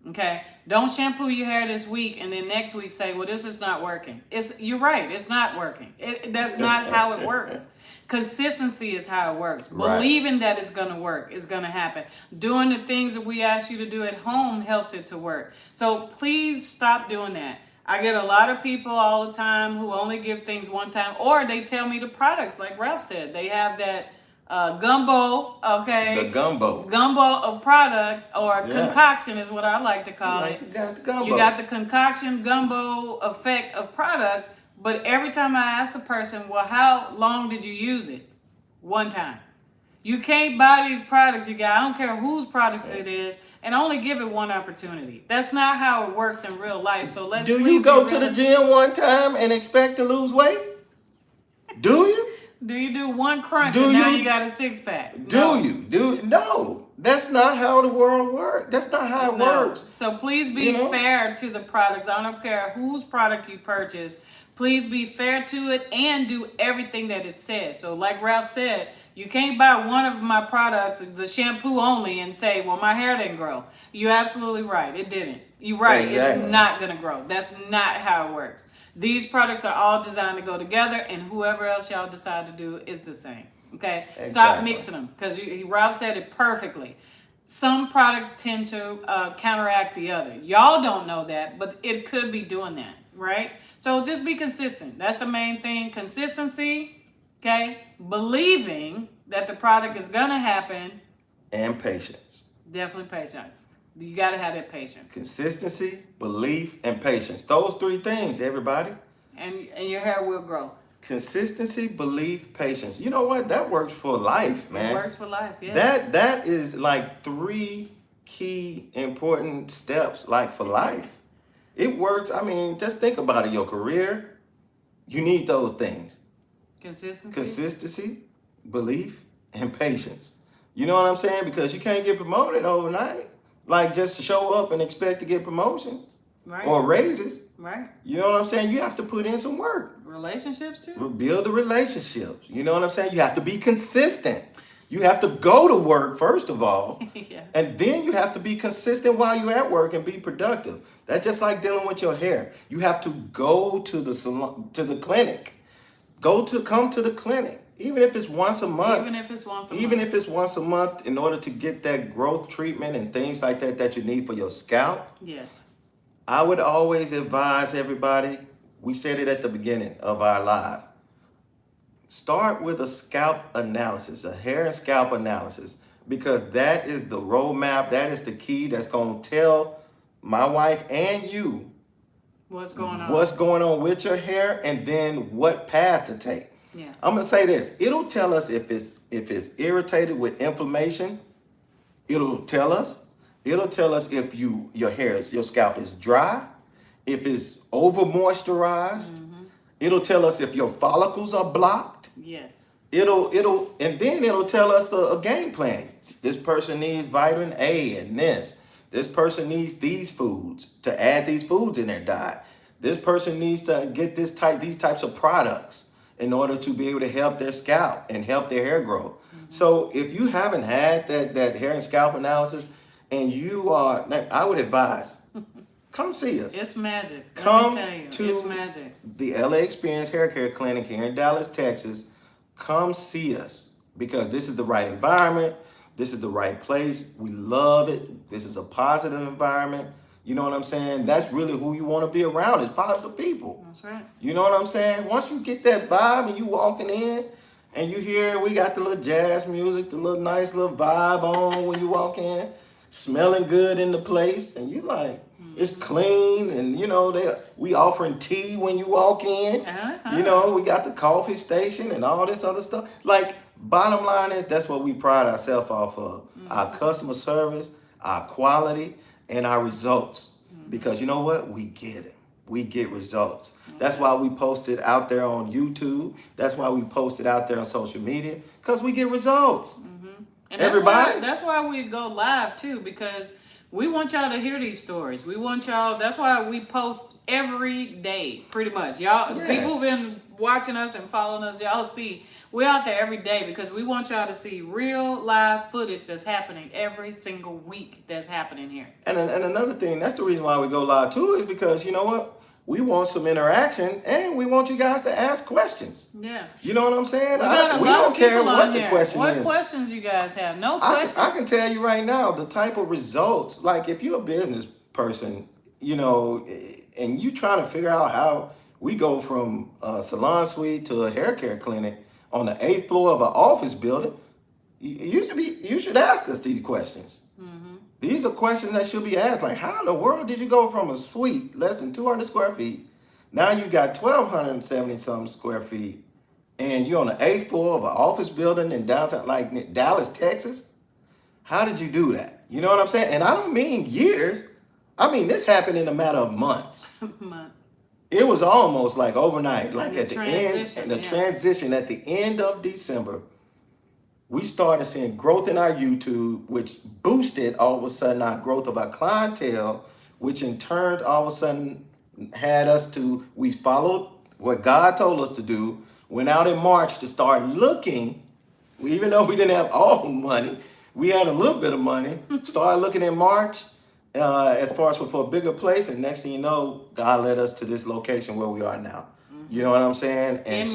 Okay, don't shampoo your hair this week and then next week say, "Well, this is not working." You're right, it's not working. That's not how it works. Consistency is how it works. Right. Believing that it's going to work is going to happen. Doing the things that we ask you to do at home helps it to work. So please stop doing that. I get a lot of people all the time who only give things one time, or they tell me the products, like Ralph said. They have that gumbo, okay? The gumbo. Gumbo of products, or concoction is what I like to call it. You got the concoction gumbo effect of products, but every time I ask the person, well, how long did you use it? One time. You can't buy these products, you guys. I don't care whose products it is, and only give it one opportunity. That's not how it works in real life. So let's. Do you go to the gym one time and expect to lose weight? Do you? Do you do one crunch and now you got a six-pack? No, that's not how the world works. That's not how it works. So please be fair to the products. I don't care whose product you purchase. Please be fair to it and do everything that it says. So like Ralph said, you can't buy one of my products, the shampoo only, and say, well, my hair didn't grow. You're absolutely right. It didn't. You're right. Exactly. It's not going to grow. That's not how it works. These products are all designed to go together, and whoever else y'all decide to do is the same. Okay? Exactly. Stop mixing them, because Rob said it perfectly. Some products tend to counteract the other. Y'all don't know that, but it could be doing that, right? So just be consistent. That's the main thing. Consistency, okay? Believing that the product is going to happen. And patience. Definitely patience. You got to have that patience. Consistency, belief, and patience. Those three things, everybody. And your hair will grow. Consistency, belief, patience. You know what? That works for life, man. It works for life, yeah. That is like three key important steps, like for life. It works. I mean, just think about it. Your career, you need those things. Consistency, belief, and patience. You know what I'm saying? Because you can't get promoted overnight. Like just show up and expect to get promotions or raises. Right. You know what I'm saying? You have to put in some work. Relationships too. Build the relationships. You know what I'm saying? You have to be consistent. You have to go to work first of all. Yeah. And then you have to be consistent while you're at work and be productive. That's just like dealing with your hair. You have to go to the salon, to the clinic. Come to the clinic. Even if it's once a month. Even if it's once a month in order to get that growth treatment and things like that you need for your scalp. Yes. I would always advise everybody, we said it at the beginning of our live. Start with a scalp analysis, a hair and scalp analysis, because that is the roadmap, that is the key that's going to tell my wife and you what's going on with your hair and then what path to take. Yeah. I'm gonna say this. It'll tell us if it's irritated with inflammation. It'll tell us if your scalp is dry, if it's over moisturized. Mm-hmm. It'll tell us if your follicles are blocked. Yes. And then it'll tell us a game plan. This person needs vitamin A and this. This person needs these foods, to add these foods in their diet. This person needs to get these types of products in order to be able to help their scalp and help their hair grow. Mm-hmm. So if you haven't had that hair and scalp analysis and I would advise, come see us. It's magic. Come to it's magic. The LA Xperience Hair Care Clinic here in Dallas, Texas. Come see us because this is the right environment. This is the right place. We love it. This is a positive environment. You know what I'm saying? That's really who you want to be around, is positive people. That's right. You know what I'm saying? Once you get that vibe and you walking in and you hear we got the little jazz music, the little nice little vibe on when you walk in, smelling good in the place, and you like, it's clean, and we offering tea when you walk in. Uh-huh. We got the coffee station and all this other stuff. Like, bottom line is that's what we pride ourselves off of. Mm-hmm. Our customer service, our quality, and our results. Mm-hmm. Because you know what? We get it. we get results. That's why we post it out there on YouTube. That's why we post it out there on social media, because we get results. And Everybody. that's why we go live too, because we want y'all to hear these stories. We want y'all. That's why we post every day, pretty much. Y'all, Yes. people who've been watching us and following us, y'all see we're out there every day because we want y'all to see real live footage that's happening every single week. That's happening here. And another thing, that's the reason why we go live too, is because you know what? We want some interaction, and we want you guys to ask questions. Yeah. You know what I'm saying? We got a We lot don't of people care on what the here. question What is. questions you guys have? No I questions. can tell you right now the type of results. Like if you're a business person, you know, and you trying to figure out how we go from a salon suite to a hair care clinic on the 8th floor of an office building, you should ask us these questions. These are questions that should be asked. Like, how in the world did you go from a suite less than 200 square feet? Now you got 1,270 something square feet, and you're on the 8th floor of an office building in downtown, like Dallas, Texas. How did you do that? You know what I'm saying? And I don't mean years. I mean, this happened in a matter of months. Months. It was almost like overnight, like The at the end, transition, the yeah. transition at the end of December. We started seeing growth in our YouTube, which boosted all of a sudden our growth of our clientele, which in turn all of a sudden had us to, we followed what God told us to do, went out in March to start looking, even though we didn't have all the money, we had a little bit of money, started looking in March as far as for a bigger place, and next thing you know, God led us to this location where we are now. You know what I'm saying? And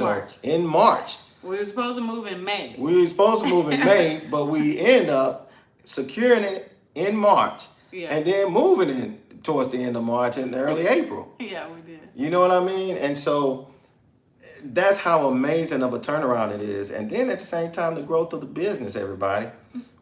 in March. We were supposed to move in May. We were supposed to move in May, but we end up securing it in March, Yes. and then moving in towards the end of March and early April. Yeah, we did. You know what I mean? And so that's how amazing of a turnaround it is. And then at the same time, the growth of the business, everybody.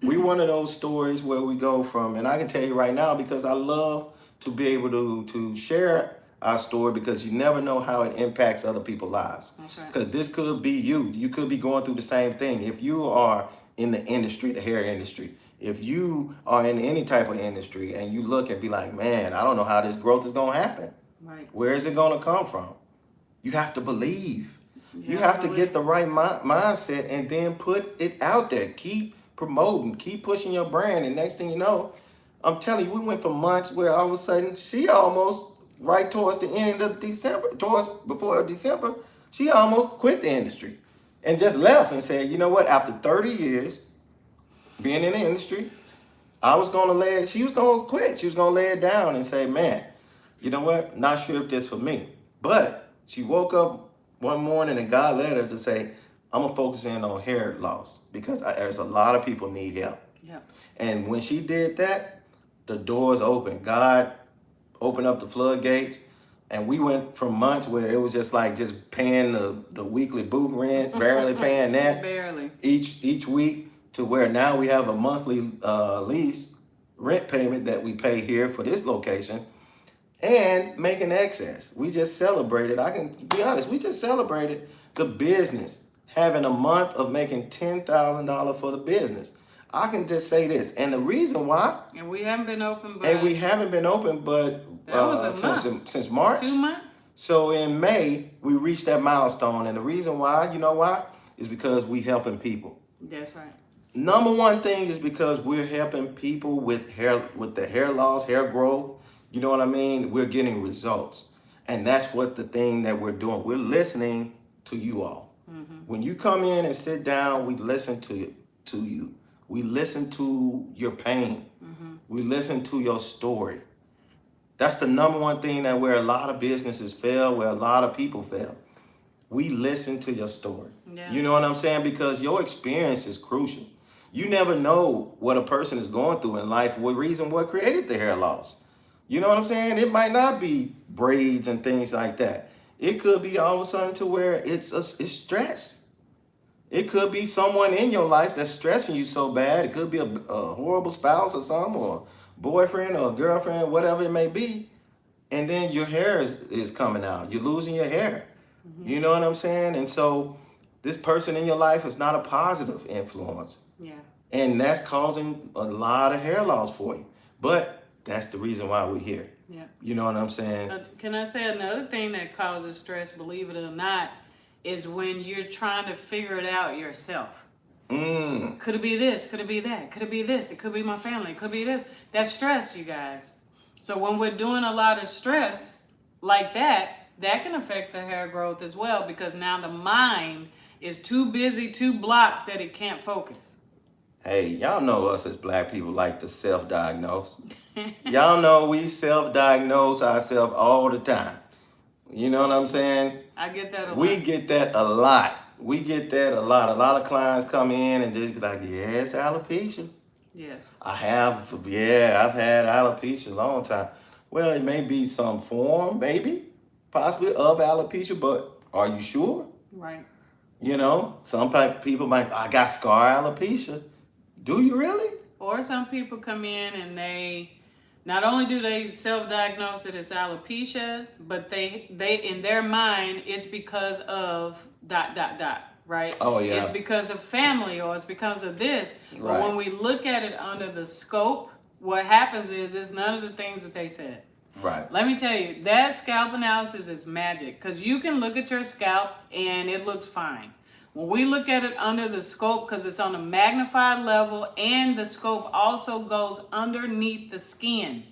We one of those stories where we go from, and I can tell you right now because I love to be able to share our story, because you never know how it impacts other people's lives. That's right. Because this could be you. You could be going through the same thing. If you are in the industry, the hair industry, if you are in any type of industry and you look and be like, man, I don't know how this growth is going to happen. Right. Where is it going to come from? You have to believe. You Yeah, have to get the right mindset and then put it out there. Keep promoting, keep pushing your brand. And next thing you know, I'm telling you, we went from months where all of a sudden she almost, right towards the end of December, before December, she almost quit the industry and just left and said, you know what, after 30 years being in the industry, she was going to quit. She was going to lay it down and say, man, you know what, not sure if this for me. But she woke up one morning and God led her to say, I'm going to focus in on hair loss because there's a lot of people need help. Yeah. And when she did that, the doors opened. God opened up the floodgates, and we went from months where it was just like just paying the weekly boot rent, barely paying that Barely. each week, to where now we have a monthly lease rent payment that we pay here for this location, and making excess. We just celebrated, I can be honest, we just celebrated the business having a month of making $10,000 for the business. I can just say this, and the reason why, And we haven't been open, but and we haven't been open, but That was a since March. 2 months. So in May, we reached that milestone, and the reason why, you know why, is because we helping people. That's right. Number one thing is because we're helping people with the hair loss, hair growth. You know what I mean? We're getting results, and that's what the thing that we're doing. We're listening to you all. When you come in and sit down, we listen to you. We listen to your pain. We listen to your story. That's the number one thing that where a lot of businesses fail, where a lot of people fail. We listen to your story. Yeah. You know what I'm saying? Because your experience is crucial. You never know what a person is going through in life, what created the hair loss. You know what I'm saying? It might not be braids and things like that. It could be all of a sudden to where it's stress. It could be someone in your life that's stressing you so bad. It could be a horrible spouse or something, or boyfriend or girlfriend, whatever it may be. And then your hair is coming out. You're losing your hair. You know what I'm saying? And so this person in your life is not a positive influence. Yeah. And that's causing a lot of hair loss for you. But that's the reason why we're here. Yeah. You know what I'm saying? Can I say another thing that causes stress, believe it or not, is when you're trying to figure it out yourself. Could it be this? Could it be that? Could it be this? It could be my family. It could be this. That's stress, you guys. So when we're doing a lot of stress like that, that can affect the hair growth as well, because now the mind is too busy, too blocked that it can't focus. Hey, y'all know us as black people like to self-diagnose. Y'all know we self-diagnose ourselves all the time. You know what I'm saying? I get that a lot. We get that a lot. We get that a lot. A lot of clients come in and just be like, yeah, it's alopecia. Yes. I've had alopecia a long time. Well, it may be some form, maybe, possibly of alopecia, but are you sure? Right. You know, some people might, I got scar alopecia. Do you really? Or some people come in and they, not only do they self-diagnose it as alopecia, but they in their mind, it's because of ... right? Oh, yeah. It's because of family, or it's because of this. But Right. when we look at it under the scope, what happens is it's none of the things that they said. Right. Let me tell you, that scalp analysis is magic, because you can look at your scalp and it looks fine. When we look at it under the scope, because it's on a magnified level, and the scope also goes underneath the skin.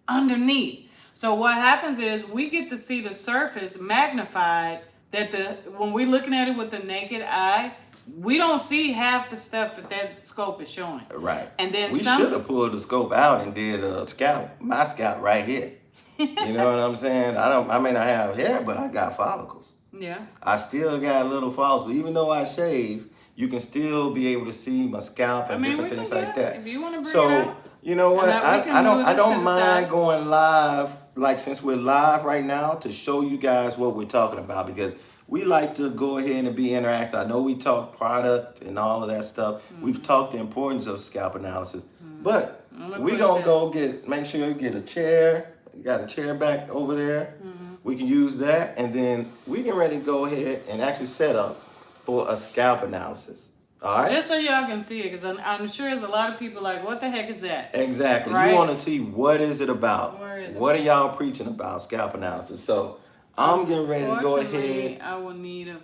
Underneath. So what happens is we get to see the surface magnified, that when we're looking at it with the naked eye, we don't see half the stuff that scope is showing. Right. And then we should have pulled the scope out and did a scalp, my scalp right here. You know what I'm saying? I may not have hair, but I got follicles. Yeah. I still got little follicles. Even though I shave, you can still be able to see my scalp and different things like that. If you want to bring it So, out. you know what? I don't mind side. going live, like since we're live right now, to show you guys what we're talking about, because we like to go ahead and be interactive. I know we talk product and all of that stuff. We've talked the importance of scalp analysis, but we're gonna go make sure you get a chair. You got a chair back over there. We can use that, and then we can ready to go ahead and actually set up for a scalp analysis. All right. Just so y'all can see it, because I'm sure there's a lot of people like, what the heck is that? Exactly. Right? You want to see what is it about? What are y'all preaching about? Scalp analysis. So I'm getting ready to go ahead. I will need a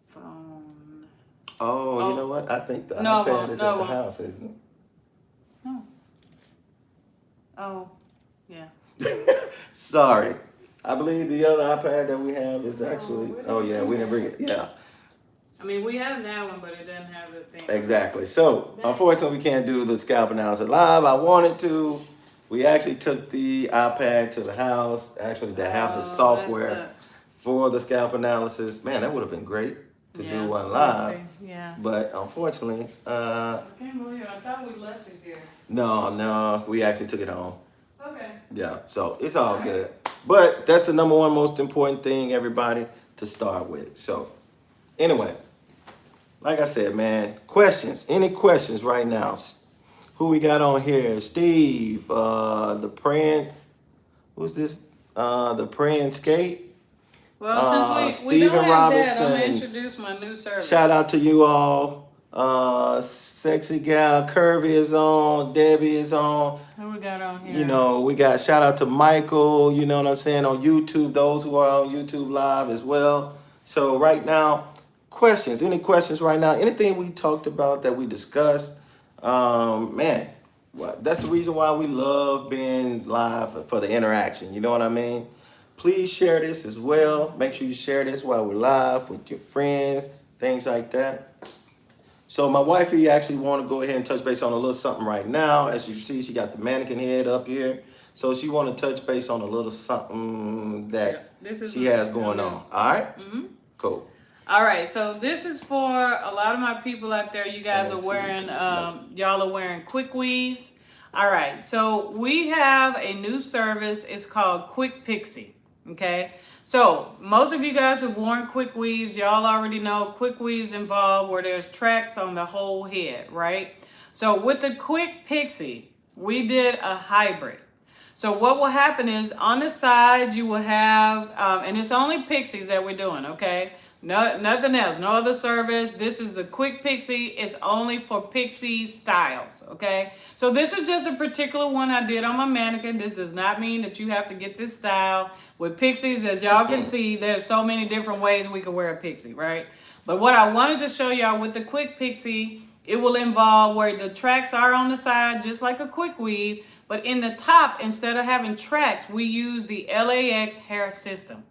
phone. Oh, you know what? I think the iPad is at the house, isn't it? No. Oh, yeah. Sorry. I believe the other iPad that we have is actually. Oh yeah, we didn't bring it. Yeah. I mean, we have that one, but it doesn't have the thing. Exactly. So unfortunately, we can't do the scalp analysis live. I wanted to. We actually took the iPad to the house. Actually, that have the software for the scalp analysis. Man, that would have been great to do one live. Yeah. But unfortunately, I can't believe it. I thought we left it here. No, we actually took it home. Okay. Yeah, so it's all good. But that's the number one most important thing, everybody, to start with. So anyway, like I said, man, questions. Any questions right now? Who we got on here? Steve, the praying. Who's this? The praying skate. Well, since we don't have that, I'm gonna introduce my new service. Shout out to you all. Sexy gal, Curvy is on, Debbie is on. Who we got on here? You know, we got shout out to Michael, you know what I'm saying, on YouTube, those who are on YouTube live as well. So right now, questions, any questions right now, anything we talked about that we discussed, man, that's the reason why we love being live, for the interaction, you know what I mean? Please share this as well. Make sure you share this while we're live with your friends, things like that. So my wife here actually want to go ahead and touch base on a little something right now. As you see, she got the mannequin head up here. So she want to touch base on a little something that she has going on. All right? Mm-hmm. Cool. All right. So this is for a lot of my people out there. You guys are wearing, y'all are wearing quick weaves. All right. So we have a new service. It's called Quick Pixie. Okay. So most of you guys who've worn quick weaves, y'all already know quick weaves involve where there's tracks on the whole head, right? So with the Quick Pixie, we did a hybrid. So what will happen is on the sides you will have, and it's only pixies that we're doing, okay? No, nothing else. No other service. This is the quick pixie. It's only for pixie styles. Okay. So this is just a particular one I did on my mannequin. This does not mean that you have to get this style with pixies. As y'all can see, there's so many different ways we can wear a pixie, right? But what I wanted to show y'all with the quick pixie, it will involve where the tracks are on the side, just like a quick weave. But in the top, instead of having tracks, we use the LAX hair system.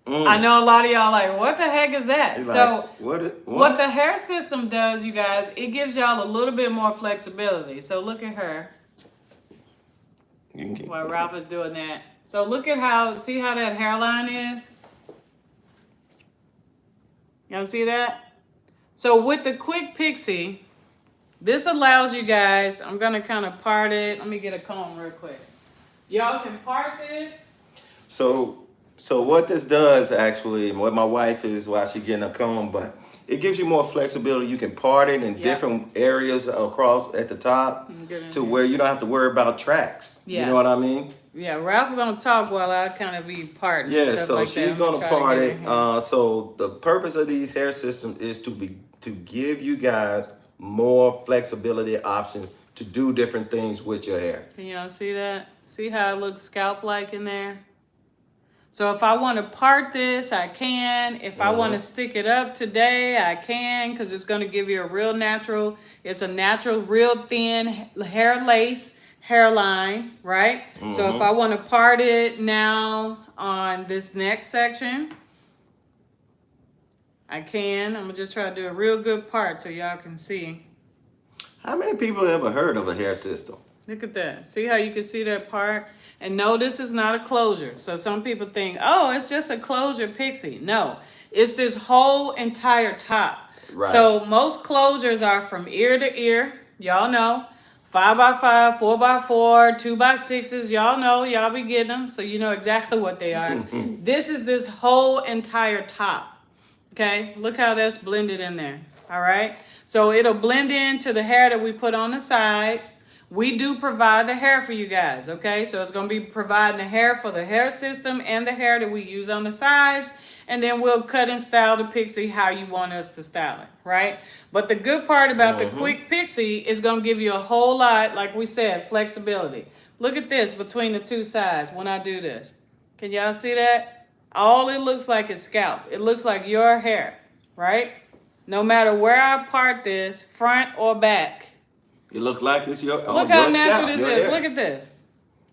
I know a lot of y'all like, what the heck is that? It's So like, what the hair system does, you guys, it gives y'all a little bit more flexibility. So look at her while Ralph is doing that. So look at how, see how that hairline is? Y'all see that? So with the quick pixie, this allows you guys, I'm gonna kind of part it. Let me get a comb real quick. Y'all can part this. So what this does actually, what my wife is while she getting a comb, but it gives you more flexibility. You can part it in different areas across at the top to where you don't have to worry about tracks. Yeah. You know what I mean? Yeah, Ralph is gonna talk while I kind of be parting. Yeah, so like she's that. gonna part it. So the purpose of these hair systems is to give you guys more flexibility options to do different things with your hair. Can y'all see that? See how it looks scalp-like in there? So if I want to part this, I can. If I want to stick it up today, I can, because it's going to give you a real natural, it's a natural, real thin hair lace hairline, right? So if I want to part it now on this next section, I can. I'm going to just try to do a real good part so y'all can see. How many people ever heard of a hair system? Look at that. See how you can see that part? And no, this is not a closure. So some people think, oh, it's just a closure pixie. No, it's this whole entire top. Right. So most closures are from ear to ear. Y'all know. 5x5, 4x4, 2x6s. Y'all know. Y'all be getting them. So you know exactly what they are. This is this whole entire top. Okay. Look how that's blended in there. All right. So it'll blend into the hair that we put on the sides. We do provide the hair for you guys, okay? So it's going to be providing the hair for the hair system and the hair that we use on the sides. And then we'll cut and style the pixie how you want us to style it, right? But the good part about the quick pixie is going to give you a whole lot, like we said, flexibility. Look at this between the two sides when I do this. Can y'all see that? All it looks like is scalp. It looks like your hair, right? No matter where I part this, front or back. It look like it's your Look how natural this is. Look at this.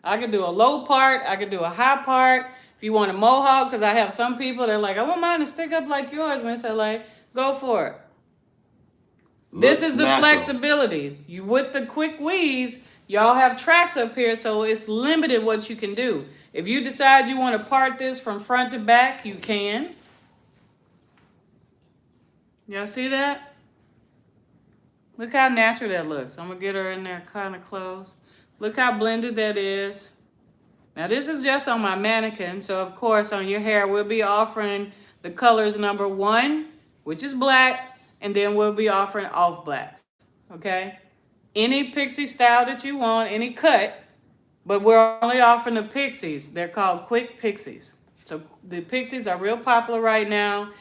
I could do a low part. I could do a high part. If you want a mohawk, because I have some people that are like, I want mine to stick up like yours. When I say like, go for it. This is the flexibility. You with the quick weaves, y'all have tracks up here, so it's limited what you can do. If you decide you want to part this from front to back, you can. Y'all see that? Look how natural that looks. I'm going to get her in there kind of close. Look how blended that is. Now, this is just on my mannequin. So, of course, on your hair, we'll be offering the colors number 1, which is black. And then we'll be offering off black. Okay? Any pixie style that you want, any cut. But we're only offering the pixies. They're called quick pixies. So, the pixies are real popular right now.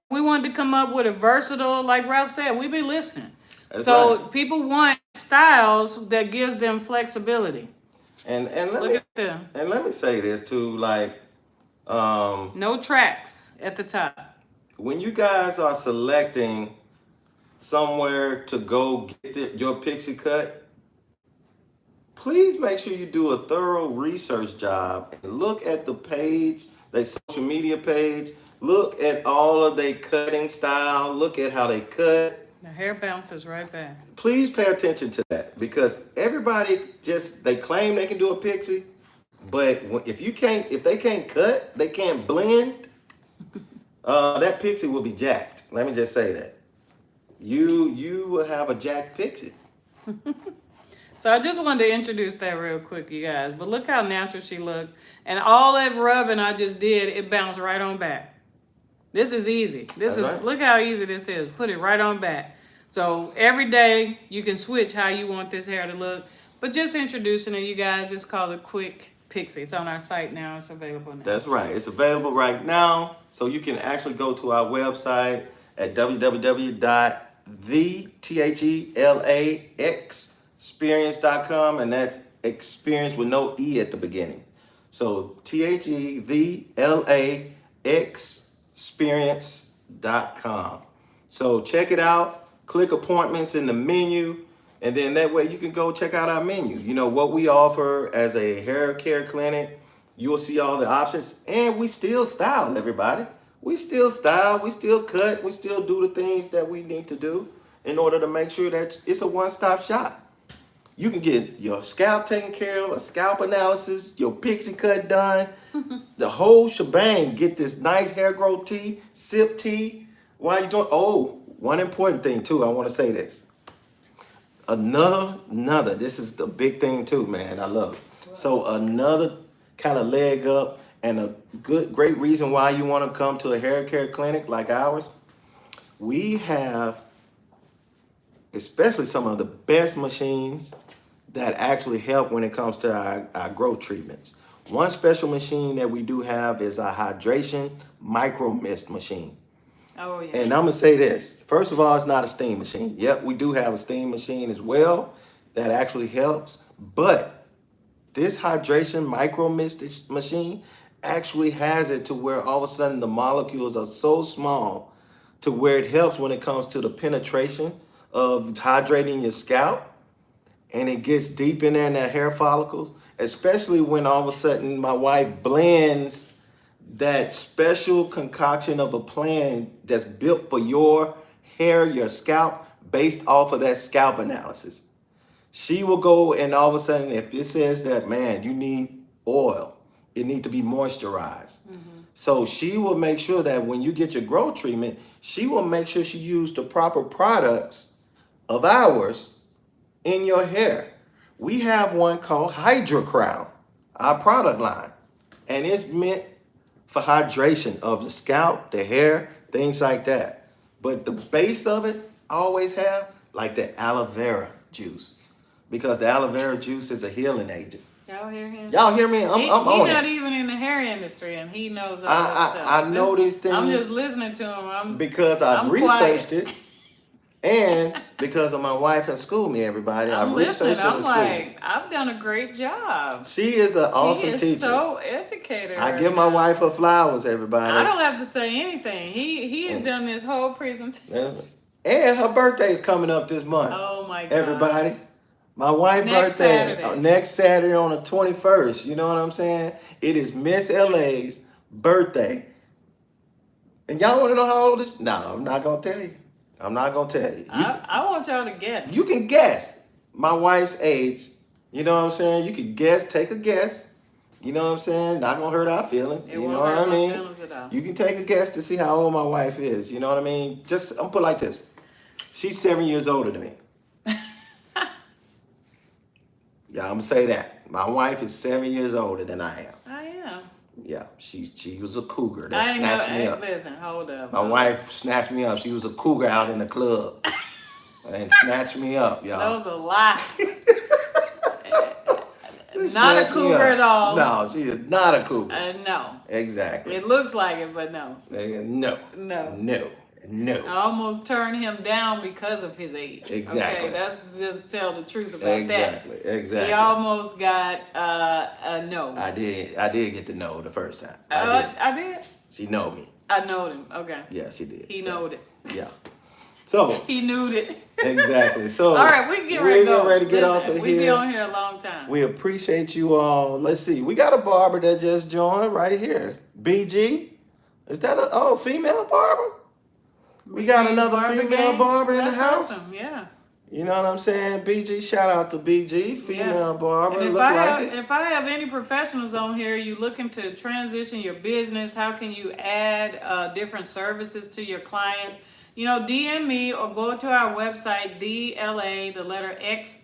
We wanted to come up with a versatile, like Ralph said, we be listening. That's so right. People want styles that gives them flexibility. And Look at them. And let me say this too, like no tracks at the top. When you guys are selecting somewhere to go get your pixie cut, please make sure you do a thorough research job and look at the page, their social media page, look at all of their cutting style, look at how they cut. The hair bounces right back. Please pay attention to that, because everybody they claim they can do a pixie, but if they can't cut, they can't blend, that pixie will be jacked. Let me just say that. You will have a jacked pixie. So I just wanted to introduce that real quick, you guys. But look how natural she looks. And all that rubbing I just did, it bounced right on back. This is easy. Look how easy this is. Put it right on back. So every day you can switch how you want this hair to look. But just introducing it, you guys. It's called a quick Pixie. It's on our site now. It's available now. That's right. It's available right now. So you can actually go to our website at www.thelaxperience.com, and that's experience with no E at the beginning. So thelaxperience.com. So check it out. Click appointments in the menu, and then that way you can go check out our menu. You know what we offer as a hair care clinic. You'll see all the options, and we still style, everybody. We still style, we still cut, we still do the things that we need to do in order to make sure that it's a one-stop shop. You can get your scalp taken care of, a scalp analysis, your pixie cut done, the whole shebang. Get this nice hair growth tea, sip tea. While you're doing, oh, one important thing too, I want to say this. Another, this is the big thing too, man, I love it. So another kind of leg up and a great reason why you want to come to a hair care clinic like ours. We have especially some of the best machines that actually help when it comes to our growth treatments. One special machine that we do have is a hydration micro mist machine. Oh, yeah. And I'm gonna say this. First of all, it's not a steam machine. Yep, we do have a steam machine as well that actually helps. But this hydration micro mist machine actually has it to where all of a sudden the molecules are so small to where it helps when it comes to the penetration of hydrating your scalp, and it gets deep in there in that hair follicles, especially when all of a sudden my wife blends that special concoction of a plan that's built for your hair, your scalp, based off of that scalp analysis. She will go and all of a sudden, if it says that, man, you need oil, it need to be moisturized. So she will make sure that when you get your growth treatment, she will make sure she used the proper products of ours in your hair. We have one called Hydra Crown, our product line, and it's meant for hydration of the scalp, the hair, things like that. But the base of it, I always have like the aloe vera juice, because the aloe vera juice is a healing agent. Y'all hear him? Y'all hear me? I'm He's on not it. even in the hair industry, and he knows all that stuff. I know these things. I'm just listening to him. Because I've I'm researched quiet. it, and because of my wife has schooled me, everybody. I'm I've listening. researched it I'm and schooled me. like, I've done a great job. She is an awesome He is teacher. so educated. I right give my now. wife her flowers, everybody. I don't have to say anything. He has done this whole presentation. And her birthday is coming up this month. Oh my god. Everybody. My wife's Next birthday Saturday. next Saturday on the 21st. You know what I'm saying? It is Miss LA's birthday. And y'all want to know how old this? No, I'm not going to tell you. I'm not going to tell you. I want y'all to guess. You can guess my wife's age. You know what I'm saying? You can guess, take a guess. You know what I'm saying? Not going to hurt our feelings. It You won't know what hurt I my mean? feelings at all. You can take a guess to see how old my wife is. You know what I mean? Just, I'm put it like this. She's 7 years older than me. Yeah, I'm going to say that. My wife is 7 years older than I am. I am. Yeah, she was a cougar that I ain't snatched me know. up. Listen, hold up. My wife snatched me up. She was a cougar out in the club and snatched me up, y'all. Those are lies. Not a Snatched me cougar up. at all. No, she is not a cougar. No. Exactly. It looks like it, but no. No. No. No. No. I almost turned him down because of his age. Exactly. Okay, that's just tell the truth about that. Exactly. He almost got a no. I did get to know the first time. I did? She know me. I knowed him. Okay. Yeah, she did. He knowed it. Yeah. So He knew it. exactly. So All right, we can get ready to go. We're ready to get Listen, off of we be here. on here a long time. We appreciate you all. Let's see. We got a barber that just joined right here. BG. Is that a female barber? We got another female barber in the house. Awesome. Yeah. You know what I'm saying? BG, shout out to BG, female barber. And Look like it. if I have any professionals on here, you looking to transition your business, how can you add different services to your clients? You know, DM me or go to our website,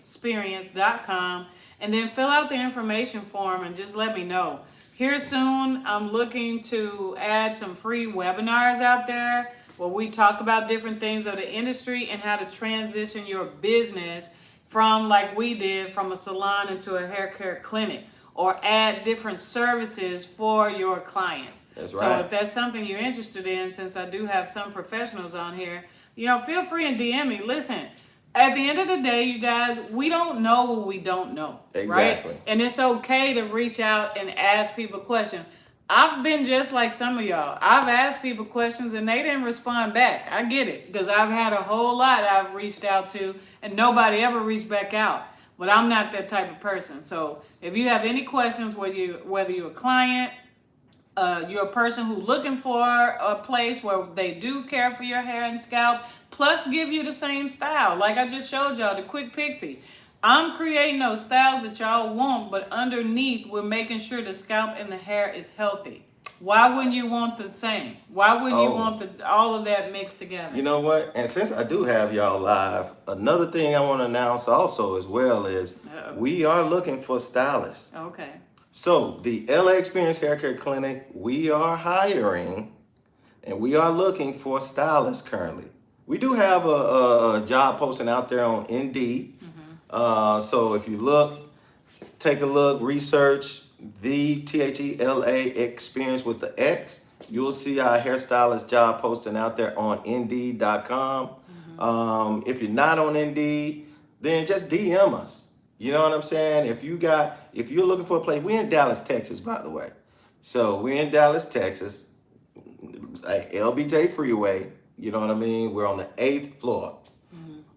Xperience.com, and then fill out the information form and just let me know. Here soon, I'm looking to add some free webinars out there where we talk about different things of the industry and how to transition your business from, like we did, from a salon into a hair care clinic. or add different services for your clients. That's So right. if that's something you're interested in, since I do have some professionals on here, feel free and DM me. Listen, at the end of the day, you guys, we don't know what we don't know. Exactly. Right? And it's okay to reach out and ask people questions. I've been just like some of y'all. I've asked people questions and they didn't respond back. I get it, because I've had a whole lot I've reached out to and nobody ever reached back out. But I'm not that type of person. So if you have any questions, whether you're a client, you're a person who's looking for a place where they do care for your hair and scalp, plus give you the same style. Like I just showed y'all, the Quick Pixie. I'm creating those styles that y'all want, but underneath, we're making sure the scalp and the hair is healthy. Why wouldn't you want the same? Why wouldn't you want all of that mixed together? You know what? And since I do have y'all live, another thing I want to announce also as well is we are looking for stylists. Okay. So the LA Xperience Hair Care Clinic, we are hiring and we are looking for stylists currently. We do have a job posting out there on Indeed. So if you take a look, research the THELA Xperience with the X, you'll see our hairstylist job posting out there on Indeed.com. If you're not on Indeed, then just DM us. You know what I'm saying? If you're looking for a place, we're in Dallas, Texas, by the way. So we're in Dallas, Texas, LBJ Freeway. You know what I mean? We're on the 8th floor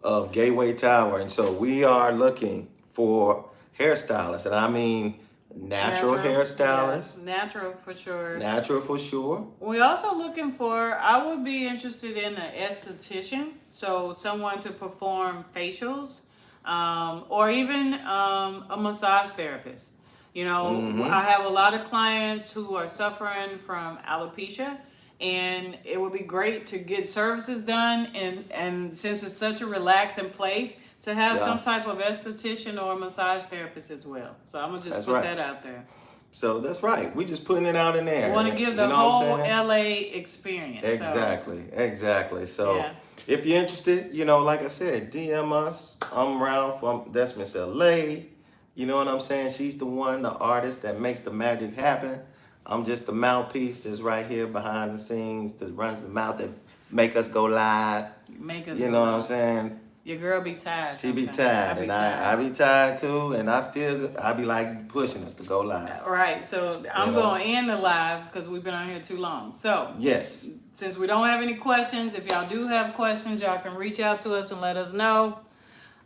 of Gateway Tower. And so we are looking for hairstylists. And I mean natural hairstylists. Yeah, natural for sure. Natural for sure. We're also looking for, I would be interested in an esthetician. So someone to perform facials, or even a massage therapist. I have a lot of clients who are suffering from alopecia, and it would be great to get services done, and since it's such a relaxing place, to have some type of esthetician or massage therapist as well. So I'm gonna just put that out there. So that's right. We just putting it out in there. We want to give the whole LA experience. Exactly. So if you're interested, like I said, DM us. I'm Ralph. That's Miss LA. You know what I'm saying? She's the one, the artist that makes the magic happen. I'm just the mouthpiece that's right here behind the scenes that runs the mouth that make us go live. You know what I'm saying? Your girl be tired. She be tired, and I be tired too, and I be like pushing us to go live. Right, so I'm going to end the live because we've been on here too long. So yes, since we don't have any questions, if y'all do have questions, y'all can reach out to us and let us know.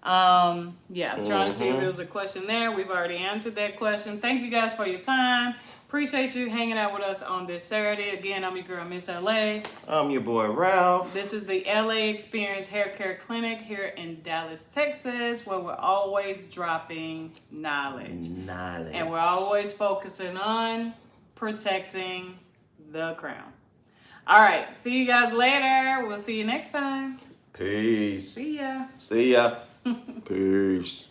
I was trying to see if there was a question there. We've already answered that question. Thank you guys for your time. Appreciate you hanging out with us on this Saturday. Again, I'm your girl, Miss LA. I'm your boy, Ralph. This is the LA Xperience Hair Care Clinic here in Dallas, Texas, where we're always dropping knowledge. And we're always focusing on protecting the crown. All right, see you guys later. We'll see you next time. Peace. See ya. See ya. Peace.